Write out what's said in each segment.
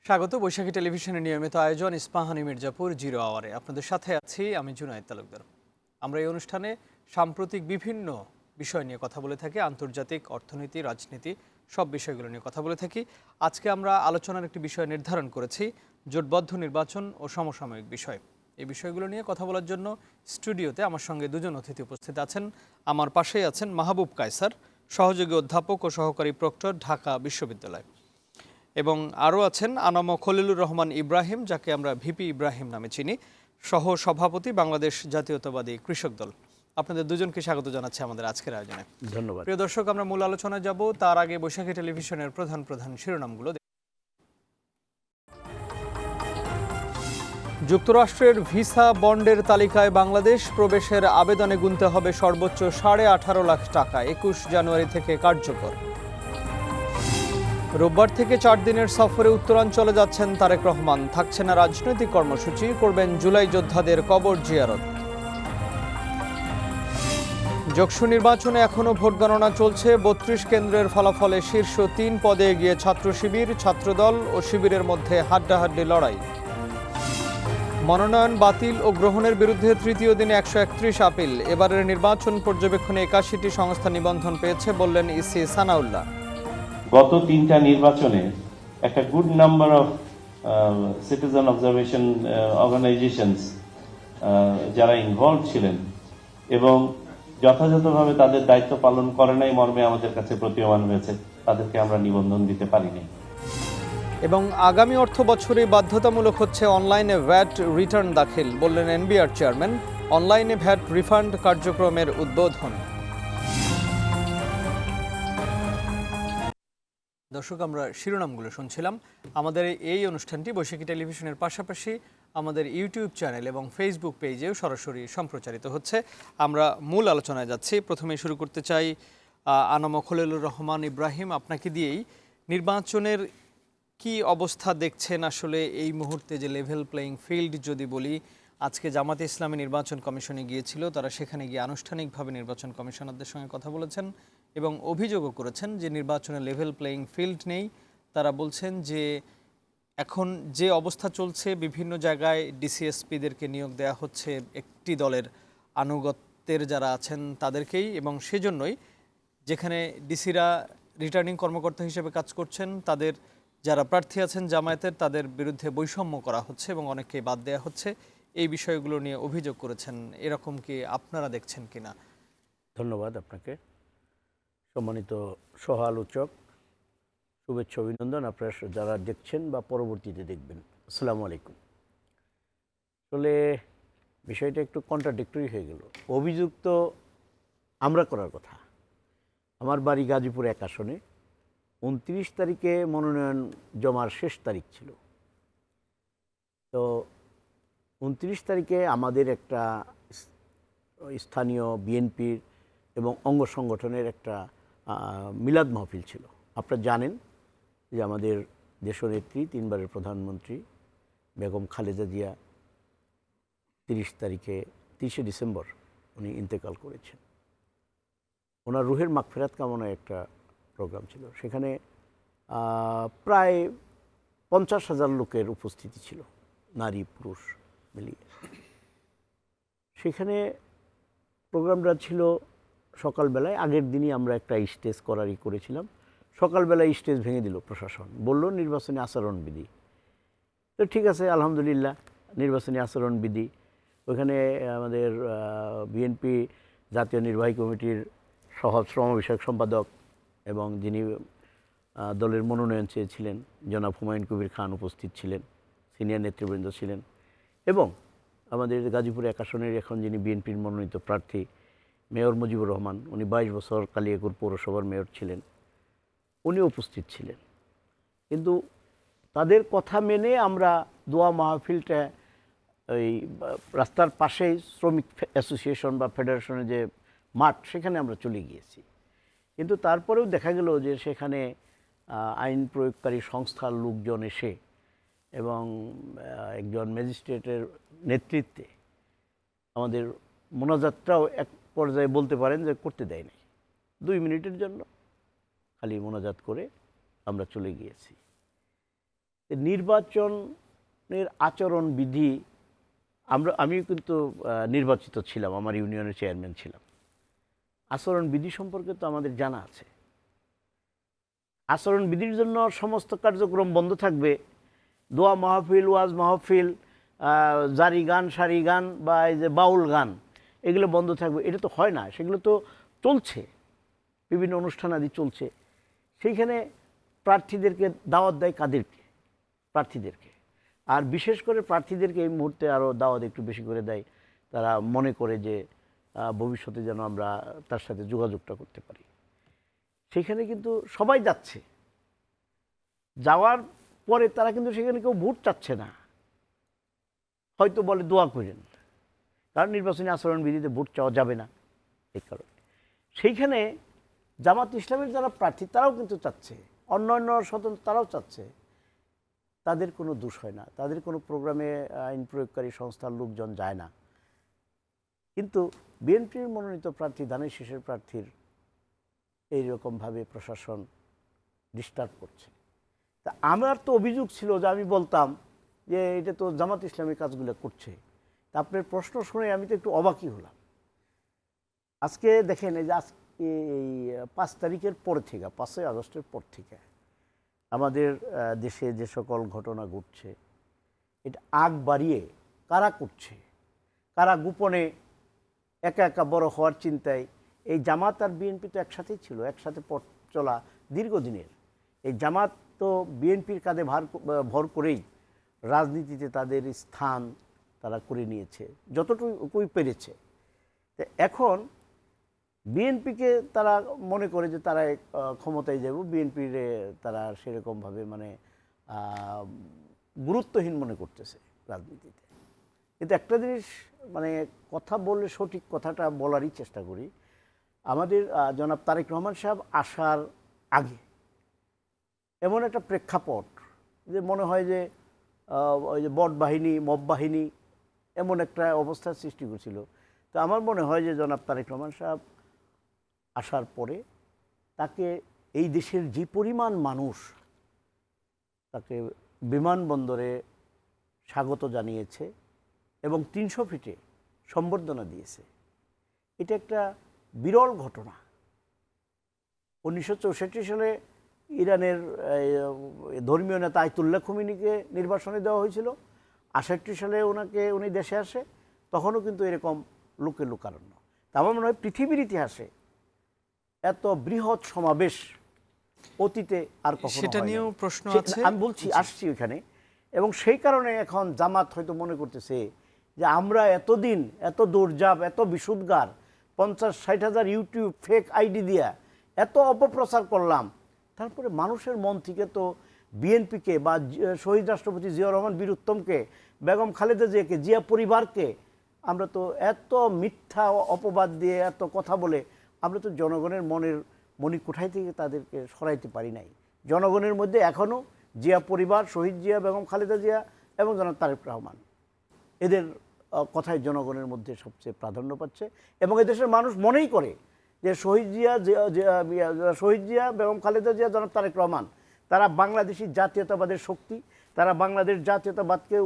স্বাগত বৈশাখী টেলিভিশনের নিয়মিত আয়োজন ইস্পাহানি মির্জাপুর জিরো আওয়ারে। আপনাদের সাথে আছি আমি জুনায়েদ তালুকদার। আমরা এই অনুষ্ঠানে সাম্প্রতিক বিভিন্ন বিষয় নিয়ে কথা বলে থাকি, আন্তর্জাতিক অর্থনীতি, রাজনীতি, সব বিষয়গুলো নিয়ে কথা বলে থাকি। আজকে আমরা আলোচনার একটি বিষয় নির্ধারণ করেছি, জোটবদ্ধ নির্বাচন ও সমসাময়িক বিষয়। এই বিষয়গুলো নিয়ে কথা বলার জন্য স্টুডিওতে আমার সঙ্গে দুজন অতিথি উপস্থিত আছেন। আমার পাশেই আছেন মাহবুব কায়সার, সহযোগী অধ্যাপক ও সহকারী প্রক্টর, ঢাকা বিশ্ববিদ্যালয়, এবং আরও আছেন আনাম খলিলুর রহমান ইব্রাহিম, যাকে আমরা ভিপি ইব্রাহিম নামে চিনি, সহ সভাপতি বাংলাদেশ জাতীয়তাবাদী কৃষক দল। আপনাদের দুজনকে স্বাগত জানাচ্ছি আমাদের আজকের আয়োজনে। ধন্যবাদ। প্রিয় দর্শক, আমরা মূল আলোচনায় যাব, তার আগে বৈশাখী টেলিভিশনের প্রধান প্রধান শিরোনামগুলো। যুক্তরাষ্ট্রের ভিসা বন্ডের তালিকায় বাংলাদেশ, প্রবেশের আবেদনে গুনতে হবে সর্বোচ্চ 18.5 লাখ টাকা, 21 জানুয়ারি থেকে কার্যকর। রোববার থেকে 4 দিনের সফরে উত্তরাঞ্চলে যাচ্ছেন তারেক রহমান, থাকছে না রাজনৈতিক কর্মসূচি, করবেন জুলাই যোদ্ধাদের কবর জিয়ারত। যকসু নির্বাচনে এখনও ভোট গণনা চলছে, 32 কেন্দ্রের ফলাফলে শীর্ষ 3 পদে এগিয়ে ছাত্র শিবির, ছাত্রদল ও শিবিরের মধ্যে হাড্ডাহাড্ডি লড়াই। মনোনয়ন বাতিল ও গ্রহণের বিরুদ্ধে তৃতীয় দিনে 131 আপিল। এবারের নির্বাচন পর্যবেক্ষণে 81টি সংস্থা নিবন্ধন পেয়েছে, বললেন ইসি সানাউল্লাহ। গত 3টা নির্বাচনে একটা good number of citizen observation organisations যারা ইনভলভ ছিলেন এবং যথাযথভাবে তাদের দায়িত্ব পালন করে নাই মর্মে আমাদের কাছে প্রতীয়মান হয়েছে, তাদেরকে আমরা নিবন্ধন দিতে পারিনি। এবং আগামী অর্থ বছরে বাধ্যতামূলক হচ্ছে অনলাইনে ভ্যাট রিটার্ন দাখিল, বললেন এনবিআর চেয়ারম্যান। অনলাইনে ভ্যাট রিফান্ড কার্যক্রমের উদ্বোধন। দর্শক, আমরা শিরোনামগুলো শুনছিলাম। আমাদের এই অনুষ্ঠানটি বৈশাখী টেলিভিশনের পাশাপাশি আমাদের ইউটিউব চ্যানেল এবং ফেসবুক পেজেও সরাসরি সম্প্রচারিত হচ্ছে। আমরা মূল আলোচনায় যাচ্ছি। প্রথমে শুরু করতে চাই আনাম খলিলুর রহমান ইব্রাহিম, আপনাকে দিয়েই। নির্বাচনের কি অবস্থা দেখছেন আসলে এই মুহূর্তে? যে লেভেল প্লেইং ফিল্ড যদি বলি, আজকে জামাতে ইসলামী নির্বাচন কমিশনে গিয়েছিল, তারা সেখানে গিয়ে আনুষ্ঠানিকভাবে নির্বাচন কমিশনারদের সঙ্গে কথা বলেছেন এবং অভিযোগও করেছেন যে নির্বাচনে লেভেল প্লেইং ফিল্ড নেই। তারা বলছেন যে এখন যে অবস্থা চলছে, বিভিন্ন জায়গায় ডিসিএসপিদেরকে নিয়োগ দেওয়া হচ্ছে একটি দলের আনুগত্যের যারা আছেন তাদেরকেই, এবং সেজন্যই যেখানে ডিসিরা রিটার্নিং কর্মকর্তা হিসেবে কাজ করছেন, তাদের যারা প্রার্থী আছেন জামায়াতের, তাদের বিরুদ্ধে বৈষম্য করা হচ্ছে এবং অনেককে বাদ দেওয়া হচ্ছে। এই বিষয়গুলো নিয়ে অভিযোগ করেছেন। এরকম কি আপনারা দেখছেন কিনা? ধন্যবাদ আপনাকে। সম্মানিত সহ আলোচক, শুভেচ্ছা অভিনন্দন আপনারা যারা দেখছেন বা পরবর্তীতে দেখবেন। আসসালামু আলাইকুম। আসলে বিষয়টা একটু কন্ট্রাডিক্টরি হয়ে গেল। অভিযোগ তো আমরা করার কথা। আমার বাড়ি গাজীপুর 1 আসনে 29 তারিখে মনোনয়ন জমার শেষ তারিখ ছিল। তো 29 তারিখে আমাদের একটা স্থানীয় বিএনপির এবং অঙ্গ সংগঠনের একটা মিলাদ মাহফিল ছিল। আপনারা জানেন যে আমাদের দেশনেত্রী, 3 বারের প্রধানমন্ত্রী বেগম খালেদা জিয়া 30 ডিসেম্বর উনি ইন্তেকাল করেছেন। ওনার রুহের মাগফিরাত কামনায় একটা প্রোগ্রাম ছিল। সেখানে প্রায় 50,000 লোকের উপস্থিতি ছিল, নারী পুরুষ মিলিয়ে। সেখানে প্রোগ্রামটা ছিল সকালবেলায়। আগের দিনই আমরা একটা স্টেজ করেছিলাম। সকালবেলায় স্টেজ ভেঙে দিল প্রশাসন, বলল নির্বাচনী আচরণবিধি। তো ঠিক আছে, আলহামদুলিল্লাহ, নির্বাচনী আচরণবিধি। ওইখানে আমাদের বিএনপি জাতীয় নির্বাহী কমিটির শ্রম বিষয়ক সম্পাদক এবং যিনি দলের মনোনয়ন চেয়েছিলেন জনাব হুমায়ুন কবির খান উপস্থিত ছিলেন, সিনিয়র নেতৃবৃন্দ ছিলেন, এবং আমাদের গাজীপুর 1 আসনের এখন যিনি বিএনপির মনোনীত প্রার্থী মেয়র মুজিবুর রহমান, উনি 22 বছর কালিয়াকৈর পৌরসভার মেয়র ছিলেন, উনি উপস্থিত ছিলেন। কিন্তু তাদের কথা মেনে আমরা দোয়া মাহফিলটা ওই রাস্তার পাশেই শ্রমিক অ্যাসোসিয়েশন বা ফেডারেশনের যে মাঠ, সেখানে আমরা চলে গিয়েছি। কিন্তু তারপরেও দেখা গেল যে সেখানে আইন প্রয়োগকারী সংস্থার লোকজন এসে এবং একজন ম্যাজিস্ট্রেটের নেতৃত্বে আমাদের মোনাজাতটাও এক পর্যায়ে বলতে পারেন যে করতে দেয় নাই। 2 মিনিটের জন্য খালি মোনাজাত করে আমরা চলে গিয়েছি। নির্বাচনের আচরণবিধি আমি কিন্তু নির্বাচিত ছিলাম, আমার ইউনিয়নের চেয়ারম্যান ছিলাম। আচরণবিধি সম্পর্কে তো আমাদের জানা আছে। আচরণবিধির জন্য সমস্ত কার্যক্রম বন্ধ থাকবে, দোয়া মাহফিল, ওয়াজ মাহফিল, জারি গান, সারি গান বা এই যে বাউল গান, এগুলো বন্ধ থাকবে, এটা তো হয় না। সেগুলো তো চলছে, বিভিন্ন অনুষ্ঠান আদি চলছে। সেইখানে প্রার্থীদেরকে দাওয়াত দেয় কাদেরকে? প্রার্থীদেরকে। আর বিশেষ করে প্রার্থীদেরকে এই মুহূর্তে আরও দাওয়াত একটু বেশি করে দেয়। তারা মনে করে যে ভবিষ্যতে যেন আমরা তার সাথে যোগাযোগটা করতে পারি। সেখানে কিন্তু সবাই যাচ্ছে, যাওয়ার পরে তারা কিন্তু সেখানে কেউ ভোট চাচ্ছে না, হয়তো বলে দোয়া করেন, কারণ নির্বাচনী আচরণবিধিতে ভোট চাওয়া যাবে না এই কারণে। সেইখানে জামাত ইসলামের যারা প্রার্থী তারাও কিন্তু চাচ্ছে, অন্যান্য স্বতন্ত্র তারাও চাচ্ছে, তাদের কোনো দোষ হয় না, তাদের কোনো প্রোগ্রামে আইন প্রয়োগকারী সংস্থার লোকজন যায় না। কিন্তু বিএনপির মনোনীত প্রার্থী, ধানের শীষের প্রার্থীর এইরকমভাবে প্রশাসন ডিস্টার্ব করছে। তা আমার তো অভিযোগ ছিল যে আমি বলতাম যে এটা তো জামাত ইসলামের কাজগুলো করছে। তা আপনার প্রশ্ন শুনে আমি তো একটু অবাকই হলাম। আজকে দেখেন, এই যে আজকে এই 5 তারিখের পর থেকে, 5ই আগস্টের পর থেকে আমাদের দেশে যে সকল ঘটনা ঘটছে, এটা আগ বাড়িয়ে কারা করছে, কারা গোপনে একা একা বড় হওয়ার চিন্তায়। এই জামাত আর বিএনপি তো একসাথেই ছিল, একসাথে পথ চলা দীর্ঘদিনের। এই জামাত তো বিএনপির কাঁধে ভর করেই রাজনীতিতে তাদের স্থান তারা করে নিয়েছে যতটুকুই পেরেছে। তো এখন বিএনপিকে তারা মনে করে যে তারা ক্ষমতায় যাব, বিএনপির তারা সেরকমভাবে মানে গুরুত্বহীন মনে করতেছে রাজনীতিতে। কিন্তু একটা জিনিস মানে কথা বললে সঠিক কথাটা বলারই চেষ্টা করি। আমাদের জনাব তারেক রহমান সাহেব আসার আগে এমন একটা প্রেক্ষাপট যে মনে হয় যে ওই যে বট বাহিনী, মব বাহিনী, এমন একটা অবস্থার সৃষ্টি করছিল। তো আমার মনে হয় যে জনাব তারেক রহমান সাহেব আসার পরে তাকে এই দেশের যে পরিমাণ মানুষ তাকে বিমানবন্দরে স্বাগত জানিয়েছে এবং 300 ফিটে সম্বর্ধনা দিয়েছে, এটা একটা বিরল ঘটনা। 1964 সালে ইরানের ধর্মীয় নেতা আয়াতুল্লাহ খোমেনিকে নির্বাসনে দেওয়া হয়েছিল। 68 সালে উনি দেশে আসে, তখনও কিন্তু এরকম লোকে লোকারণ্য। তা আমার মনে হয় পৃথিবীর ইতিহাসে এত বৃহৎ সমাবেশ অতীতে আর কখনো সেটা নিয়েও প্রশ্ন আছে, আমি বলছি, আসছি ওইখানে। এবং সেই কারণে এখন জামাত হয়তো মনে করতেছে যে আমরা এতদিন এত দৌড়ঝাঁপ, এত বিশুদ্ধার, 50-60 হাজার ইউটিউব ফেক আইডি দিয়া এত অপপ্রচার করলাম, তারপরে মানুষের মন থেকে তো বিএনপিকে বা শহীদ রাষ্ট্রপতি জিয়াউর রহমান বীর উত্তমকে, বেগম খালেদা জিয়াকে, জিয়া পরিবারকে আমরা তো এত মিথ্যা অপবাদ দিয়ে এত কথা বলে আমরা তো জনগণের মণিকোঠায় থেকে তাদেরকে সরাইতে পারি নাই। জনগণের মধ্যে এখনও জিয়া পরিবার, শহীদ জিয়া, বেগম খালেদা জিয়া এবং জনাব তারেক রহমান, এদের কথাই জনগণের মধ্যে সবচেয়ে প্রাধান্য পাচ্ছে। এবং এদেশের মানুষ মনেই করে যে শহীদ জিয়া, বেগম খালেদা জিয়া, জনাব তারেক রহমান, তারা বাংলাদেশি জাতীয়তাবাদের শক্তি, তারা বাংলাদেশ জাতীয়তাবাদকে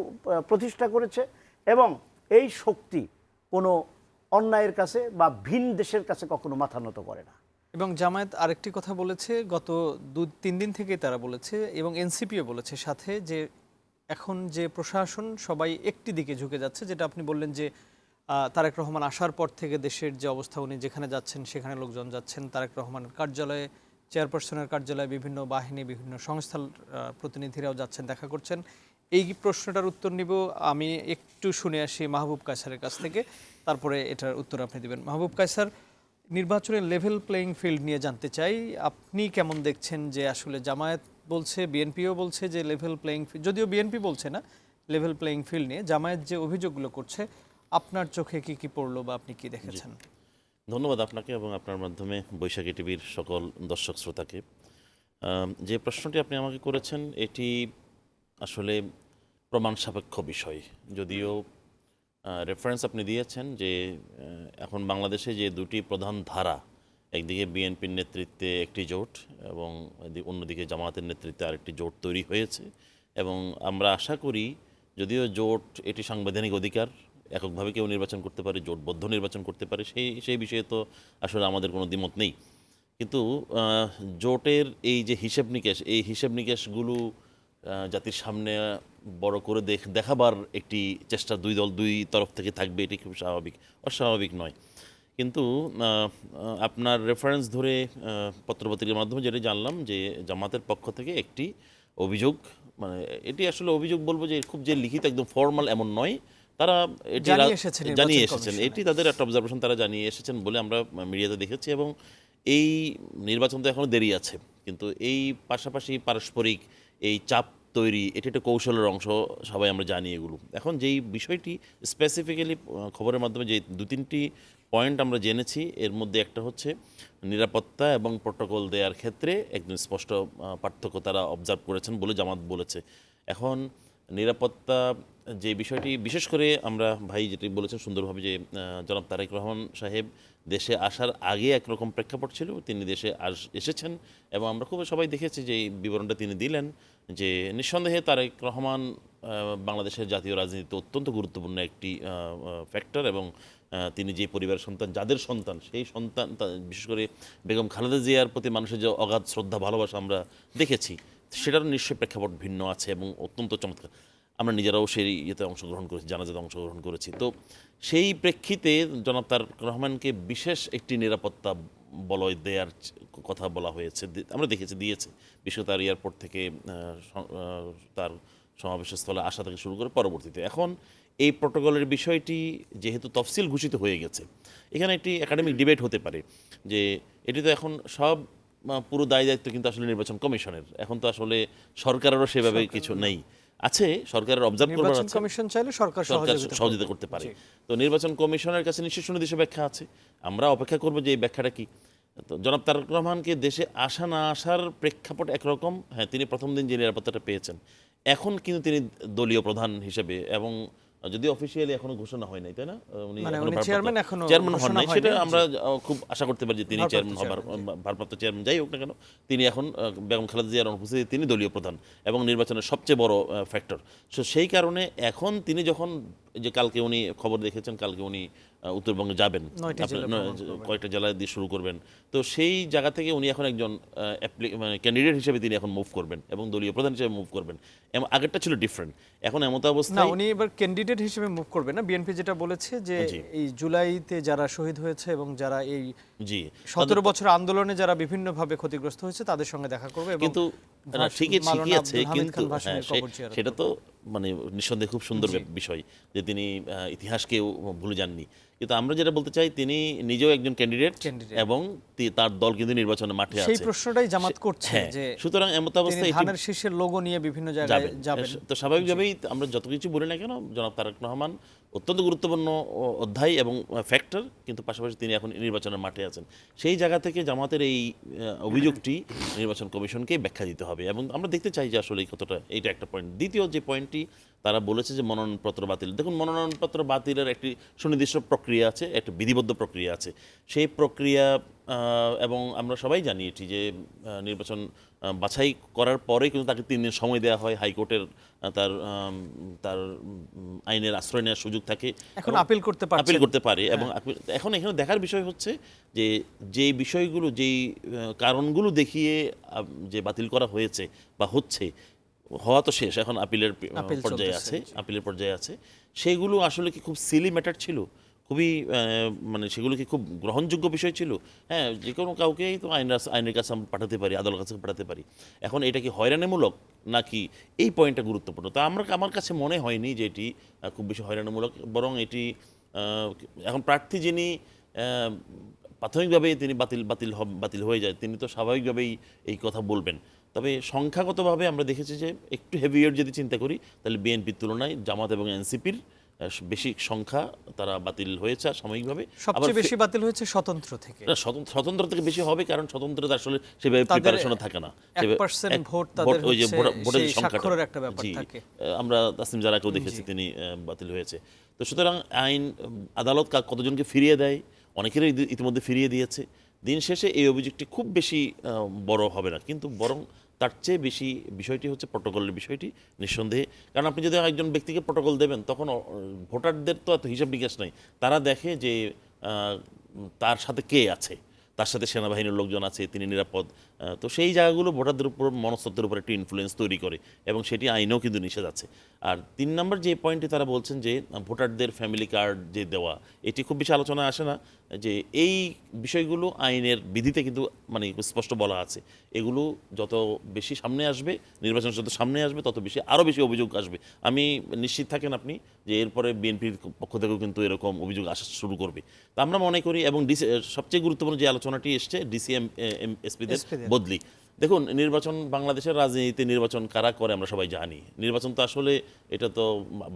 প্রতিষ্ঠা করেছে এবং এই শক্তি কোনো অন্যায়ের কাছে বা ভিন দেশের কাছে কখনো মাথা নত করে না। এবং জামায়াত আরেকটি কথা বলেছে, গত 2-3 দিন থেকেই তারা বলেছে এবং এনসিপিও বলেছে সাথে, যে এখন যে প্রশাসন সবাই একটি দিকে ঝুঁকে যাচ্ছে, যেটা আপনি বললেন যে তারেক রহমান আসার পর থেকে দেশের যে অবস্থা, উনি যেখানে যাচ্ছেন সেখানে লোকজন যাচ্ছেন, তারেক রহমানের কার্যালয়ে, চেয়ারপারসনের কার্যালয়ে বিভিন্ন বাহিনী, বিভিন্ন সংস্থার প্রতিনিধিরাও যাচ্ছেন, দেখা করছেন। এই প্রশ্নটার উত্তর নিব, আমি একটু শুনে আসি মাহবুব কায়সারের কাছ থেকে, তারপরে এটার উত্তর আপনি দিবেন। মাহবুব কায়সার, নির্বাচনের লেভেল প্লেইং ফিল্ড নিয়ে জানতে চাই, আপনি কেমন দেখছেন যে আসলে জামায়াত বলছে, বিএনপিও বলছে যে লেভেল প্লেইং ফিল্ড, যদিও বিএনপি বলছে না, লেভেল প্লেইং ফিল্ড নিয়ে জামায়াত যে অভিযোগগুলো করছে, আপনার চোখে কি কি পড়লো বা আপনি কি দেখেছেন? ধন্যবাদ আপনাকে এবং আপনার মাধ্যমে বৈশাখী টিভির সকল দর্শক শ্রোতাকে। যে প্রশ্নটি আপনি আমাকে করেছেন এটি আসলে প্রমাণ সাপেক্ষ বিষয়, যদিও রেফারেন্স আপনি দিয়েছেন যে এখন বাংলাদেশে যে দুটি প্রধান ধারা, একদিকে বিএনপির নেতৃত্বে একটি জোট এবং অন্যদিকে জামায়াতের নেতৃত্বে আরেকটি জোট তৈরি হয়েছে, এবং আমরা আশা করি, যদিও জোট এটি সাংবিধানিক অধিকার, এককভাবে কেউ নির্বাচন করতে পারে, জোটবদ্ধ নির্বাচন করতে পারে, সেই বিষয়ে তো আসলে আমাদের কোনো দ্বিমত নেই। কিন্তু জোটের এই যে হিসেব নিকেশ, এই হিসেব নিকেশগুলো জাতির সামনে বড় করে দেখাবার একটি চেষ্টা দুই তরফ থেকে থাকবে, এটি খুব স্বাভাবিক, অস্বাভাবিক নয়। কিন্তু আপনার রেফারেন্স ধরে পত্রপত্রিকার মাধ্যমে যেটা জানলাম যে জামাতের পক্ষ থেকে একটি অভিযোগ, মানে এটি আসলে অভিযোগ বলবো যে খুব যে লিখিত একদম ফর্মাল এমন নয়, তারা এটি জানিয়ে এসেছেন, এটি তাদের একটা অবজারভেশন, তারা জানিয়ে এসেছেন বলে আমরা মিডিয়াতে দেখেছি। এবং এই নির্বাচন তো এখনও দেরি আছে, কিন্তু এই পাশাপাশি পারস্পরিক এই চাপ তৈরি, এটি একটা কৌশলের অংশ, সবাই আমরা জানি এগুলো। এখন যেই বিষয়টি স্পেসিফিক্যালি খবরের মাধ্যমে যে 2-3টি পয়েন্ট আমরা জেনেছি, এর মধ্যে একটা হচ্ছে নিরাপত্তা এবং প্রোটোকল দেওয়ার ক্ষেত্রে একদম স্পষ্ট পার্থক্য তারা অবজার্ভ করেছেন বলে জামাত বলেছে। এখন নিরাপত্তা যে বিষয়টি, বিশেষ করে আমরা ভাই যেটি বলেছেন সুন্দরভাবে, যে জনাব তারেক রহমান সাহেব দেশে আসার আগে একরকম প্রেক্ষাপট ছিল, তিনি দেশে এসেছেন এবং আমরা খুব সবাই দেখেছি যে এই বিবরণটা তিনি দিলেন যে নিঃসন্দেহে তারেক রহমান বাংলাদেশের জাতীয় রাজনীতিতে অত্যন্ত গুরুত্বপূর্ণ একটি ফ্যাক্টর। এবং তিনি যে পরিবারের সন্তান, যাদের সন্তান, সেই সন্তান, বিশেষ করে বেগম খালেদা জিয়ার প্রতি মানুষের যে অগাধ শ্রদ্ধা ভালোবাসা আমরা দেখেছি, সেটার নিশ্চয়ই প্রেক্ষাপট ভিন্ন আছে এবং অত্যন্ত চমৎকার। আমরা নিজেরাও সেই ইয়েতে অংশগ্রহণ করেছি, জানাজাতে অংশগ্রহণ করেছি। তো সেই প্রেক্ষিতে জনাব তারেক রহমানকে বিশেষ একটি নিরাপত্তা বলয় দেওয়ার কথা বলা হয়েছে, আমরা দেখেছি দিয়েছে, বিশেষ তার এয়ারপোর্ট থেকে তার সমাবেশের স্থলে আসা থেকে শুরু করে পরবর্তীতে। এখন এই প্রোটোকলের বিষয়টি যেহেতু তফসিল ঘোষিত হয়ে গেছে, এখানে একটি একাডেমিক ডিবেট হতে পারে যে এটি তো এখন সব পুরো দায় দায়িত্ব কিন্তু আসলে নির্বাচন কমিশনের, এখন তো আসলে সরকারেরও সেভাবে কিছু নেই, আছে সরকারের অবজার্ভ করবার আছে, কমিশন চাইলে সরকার সহযোগিতা করতে পারে। তো নির্বাচন কমিশনের কাছে নিশ্চয়ই সুনির্দিষ্ট ব্যাখ্যা আছে, আমরা অপেক্ষা করবো যে এই ব্যাখ্যাটা কি। তো জনাব তারেক রহমানকে দেশে আসা না আসার প্রেক্ষাপট একরকম, হ্যাঁ তিনি প্রথম দিন যে নিরাপত্তাটা পেয়েছেন, এখন কিন্তু তিনি দলীয় প্রধান হিসেবে, এবং যদি অফিসিয়ালি এখনো ঘোষণা হয় নাই, তাই না, উনি চেয়ারম্যান হন নাই, সেটা আমরা খুব আশা করতে পারি যে তিনি চেয়ারম্যান হবার, ভারপ্রাপ্ত চেয়ারম্যান যাই হোক না কেন, তিনি এখন বেগম খালেদা জিয়ার অনুপস্থিতিতে তিনি দলীয় প্রধান এবং নির্বাচনের সবচেয়ে বড় ফ্যাক্টর। সো সেই কারণে এখন তিনি যখন, যে কালকে উনি খবর দেখেছেন, কালকে উনি উত্তরবঙ্গে যাবেন, কয়েকটা জেলায় দিয়ে শুরু করবেন, তো সেই জায়গা থেকে উনি এখন একজন মানে ক্যান্ডিডেট হিসেবে তিনি এখন মুভ করবেন এবং দলীয় প্রধান হিসেবে মুভ করবেন। আগেরটা ছিল ডিফারেন্ট, এখন এমত অবস্থায় উনি এবার ক্যান্ডিডেট হিসেবে মুভ করবেন না। বিএনপি যেটা বলেছে যে এই জুলাইতে যারা শহীদ হয়েছে এবং যারা এই 17 বছর আন্দোলনে যারা বিভিন্নভাবে ক্ষতিগ্রস্ত হয়েছে তাদের সঙ্গে দেখা করবে। কিন্তু ঠিকই আছে, কিন্তু সেটা তো মানে নিঃসন্দেহে খুব সুন্দর বিষয় যে তিনি ইতিহাসকেও ভুলে যাননি। কিন্তু আমরা যেটা বলতে চাই, তিনি নিজেও একজন ক্যান্ডিডেট এবং তার দল কিন্তু নির্বাচনের মাঠে আছে, সেই প্রশ্নটাই জামাত করছে যে সুতরাং এমত অবস্থায় ধানের শীর্ষের লোগো নিয়ে বিভিন্ন জায়গায় যাবেন। তো স্বাভাবিকভাবেই আমরা যত কিছু বলি না কেন, জনাব তারেক রহমান অত্যন্ত গুরুত্বপূর্ণ অধ্যায় এবং ফ্যাক্টর, কিন্তু পাশাপাশি তিনি এখন নির্বাচনের মাঠে আছেন। সেই জায়গা থেকে জামাতের এই অভিযোগটি নির্বাচন কমিশনকে ব্যাখ্যা দিতে হবে এবং আমরা দেখতে চাই যে আসলে কতটা, এইটা একটা পয়েন্ট। দ্বিতীয় যে পয়েন্টটি তারা বলেছে যে মনোনয়নপত্র বাতিল, দেখুন মনোনয়নপত্র বাতিলের একটি সুনির্দিষ্ট প্রক্রিয়া আছে, একটা বিধিবদ্ধ প্রক্রিয়া আছে, সেই প্রক্রিয়া এবং আমরা সবাই জানি এটি যে নির্বাচন বাছাই করার পরে কিন্তু তাকে 3 দিন সময় দেওয়া হয়, হাইকোর্টের তার আইনের আশ্রয় নেওয়ার সুযোগ থাকে, এখন আপিল করতে পারে এবং এখন এখানে দেখার বিষয় হচ্ছে যে যেই বিষয়গুলো, যেই কারণগুলো দেখিয়ে যে বাতিল করা হয়েছে বা হচ্ছে, হওয়া তো শেষ, এখন আপিলের পর্যায়ে আছে, সেগুলো আসলে কি খুব সিলি ম্যাটার ছিল, খুবই মানে সেগুলো কি খুব গ্রহণযোগ্য বিষয় ছিল? হ্যাঁ, যে কোনো কাউকেই তো আইনের কাছে আমরা পাঠাতে পারি, আদালতের কাছে পাঠাতে পারি। এখন এটা কি হয়রানিমূলক নাকি, এই পয়েন্টটা গুরুত্বপূর্ণ। তা আমার কাছে মনে হয়নি যে এটি খুব বেশি হয়রানিমূলক, বরং এটি এখন প্রার্থী যিনি প্রাথমিকভাবেই তিনি বাতিল হয়ে যায়, তিনি তো স্বাভাবিকভাবেই এই কথা বলবেন। তবে সংখ্যাগতভাবে আমরা দেখেছি যে একটু হেভিওয়েট যদি চিন্তা করি, তাহলে বিএনপির তুলনায় জামাত এবং এনসিপির বেশি সংখ্যা তারা বাতিল হয়েছে সাময়িকভাবে। সবচেয়ে বেশি বাতিল হয়েছে স্বতন্ত্র থেকে। স্বতন্ত্র থেকে বেশি হবে, কারণ স্বতন্ত্রতা আসলে সেভাবে প্রিপারেশনও থাকে না, 1% ভোট তাদের ওই যে ভোটের সংখ্যাটা একটা ব্যাপার থাকে। আমরা তাসনিম জারাকেও দেখেছি তিনি বাতিল হয়েছে। তো সুতরাং আইন আদালত কতজনকে ফিরিয়ে দেয়, অনেকেরই ইতিমধ্যে ফিরিয়ে দিয়েছে। দিন শেষে এই অভিযোগটি খুব বেশি বড় হবে না, কিন্তু বরং তার চেয়ে বেশি বিষয়টি হচ্ছে প্রটোকলের বিষয়টি নিঃসন্দেহে। কারণ আপনি যদি একজন ব্যক্তিকে প্রটোকল দেবেন তখন ভোটারদের তো এত হিসাব নিকাশ নাই, তারা দেখে যে তার সাথে কে আছে, তার সাথে সেনাবাহিনীর লোকজন আছে, তিনি নিরাপদ। তো সেই জায়গাগুলো ভোটারদের উপর মনস্তত্ত্বের উপর একটি ইনফ্লুয়েন্স তৈরি করে এবং সেটি আইনেও কিন্তু নিষেধ আছে। আর 3 নম্বর যে পয়েন্টে তারা বলছেন যে ভোটারদের ফ্যামিলি কার্ড যে দেওয়া, এটি খুব বেশি আলোচনায় আসে না, যে এই বিষয়গুলো আইনের বিধিতে কিন্তু মানে স্পষ্ট বলা আছে। এগুলো যত বেশি সামনে আসবে, নির্বাচন যত সামনে আসবে, তত বেশি আরও বেশি অভিযোগ আসবে। আমি নিশ্চিত থাকেন আপনি যে এরপরে বিএনপির পক্ষ থেকেও কিন্তু এরকম অভিযোগ আসা শুরু করবে। তা আমরা মনে করি, এবং সবচেয়ে গুরুত্বপূর্ণ যে আলোচনাটি এসছে ডিসিএম এসপিদের বদলি। দেখুন, নির্বাচন, বাংলাদেশের রাজনীতিতে নির্বাচন কারা করে আমরা সবাই জানি। নির্বাচন তো আসলে এটা তো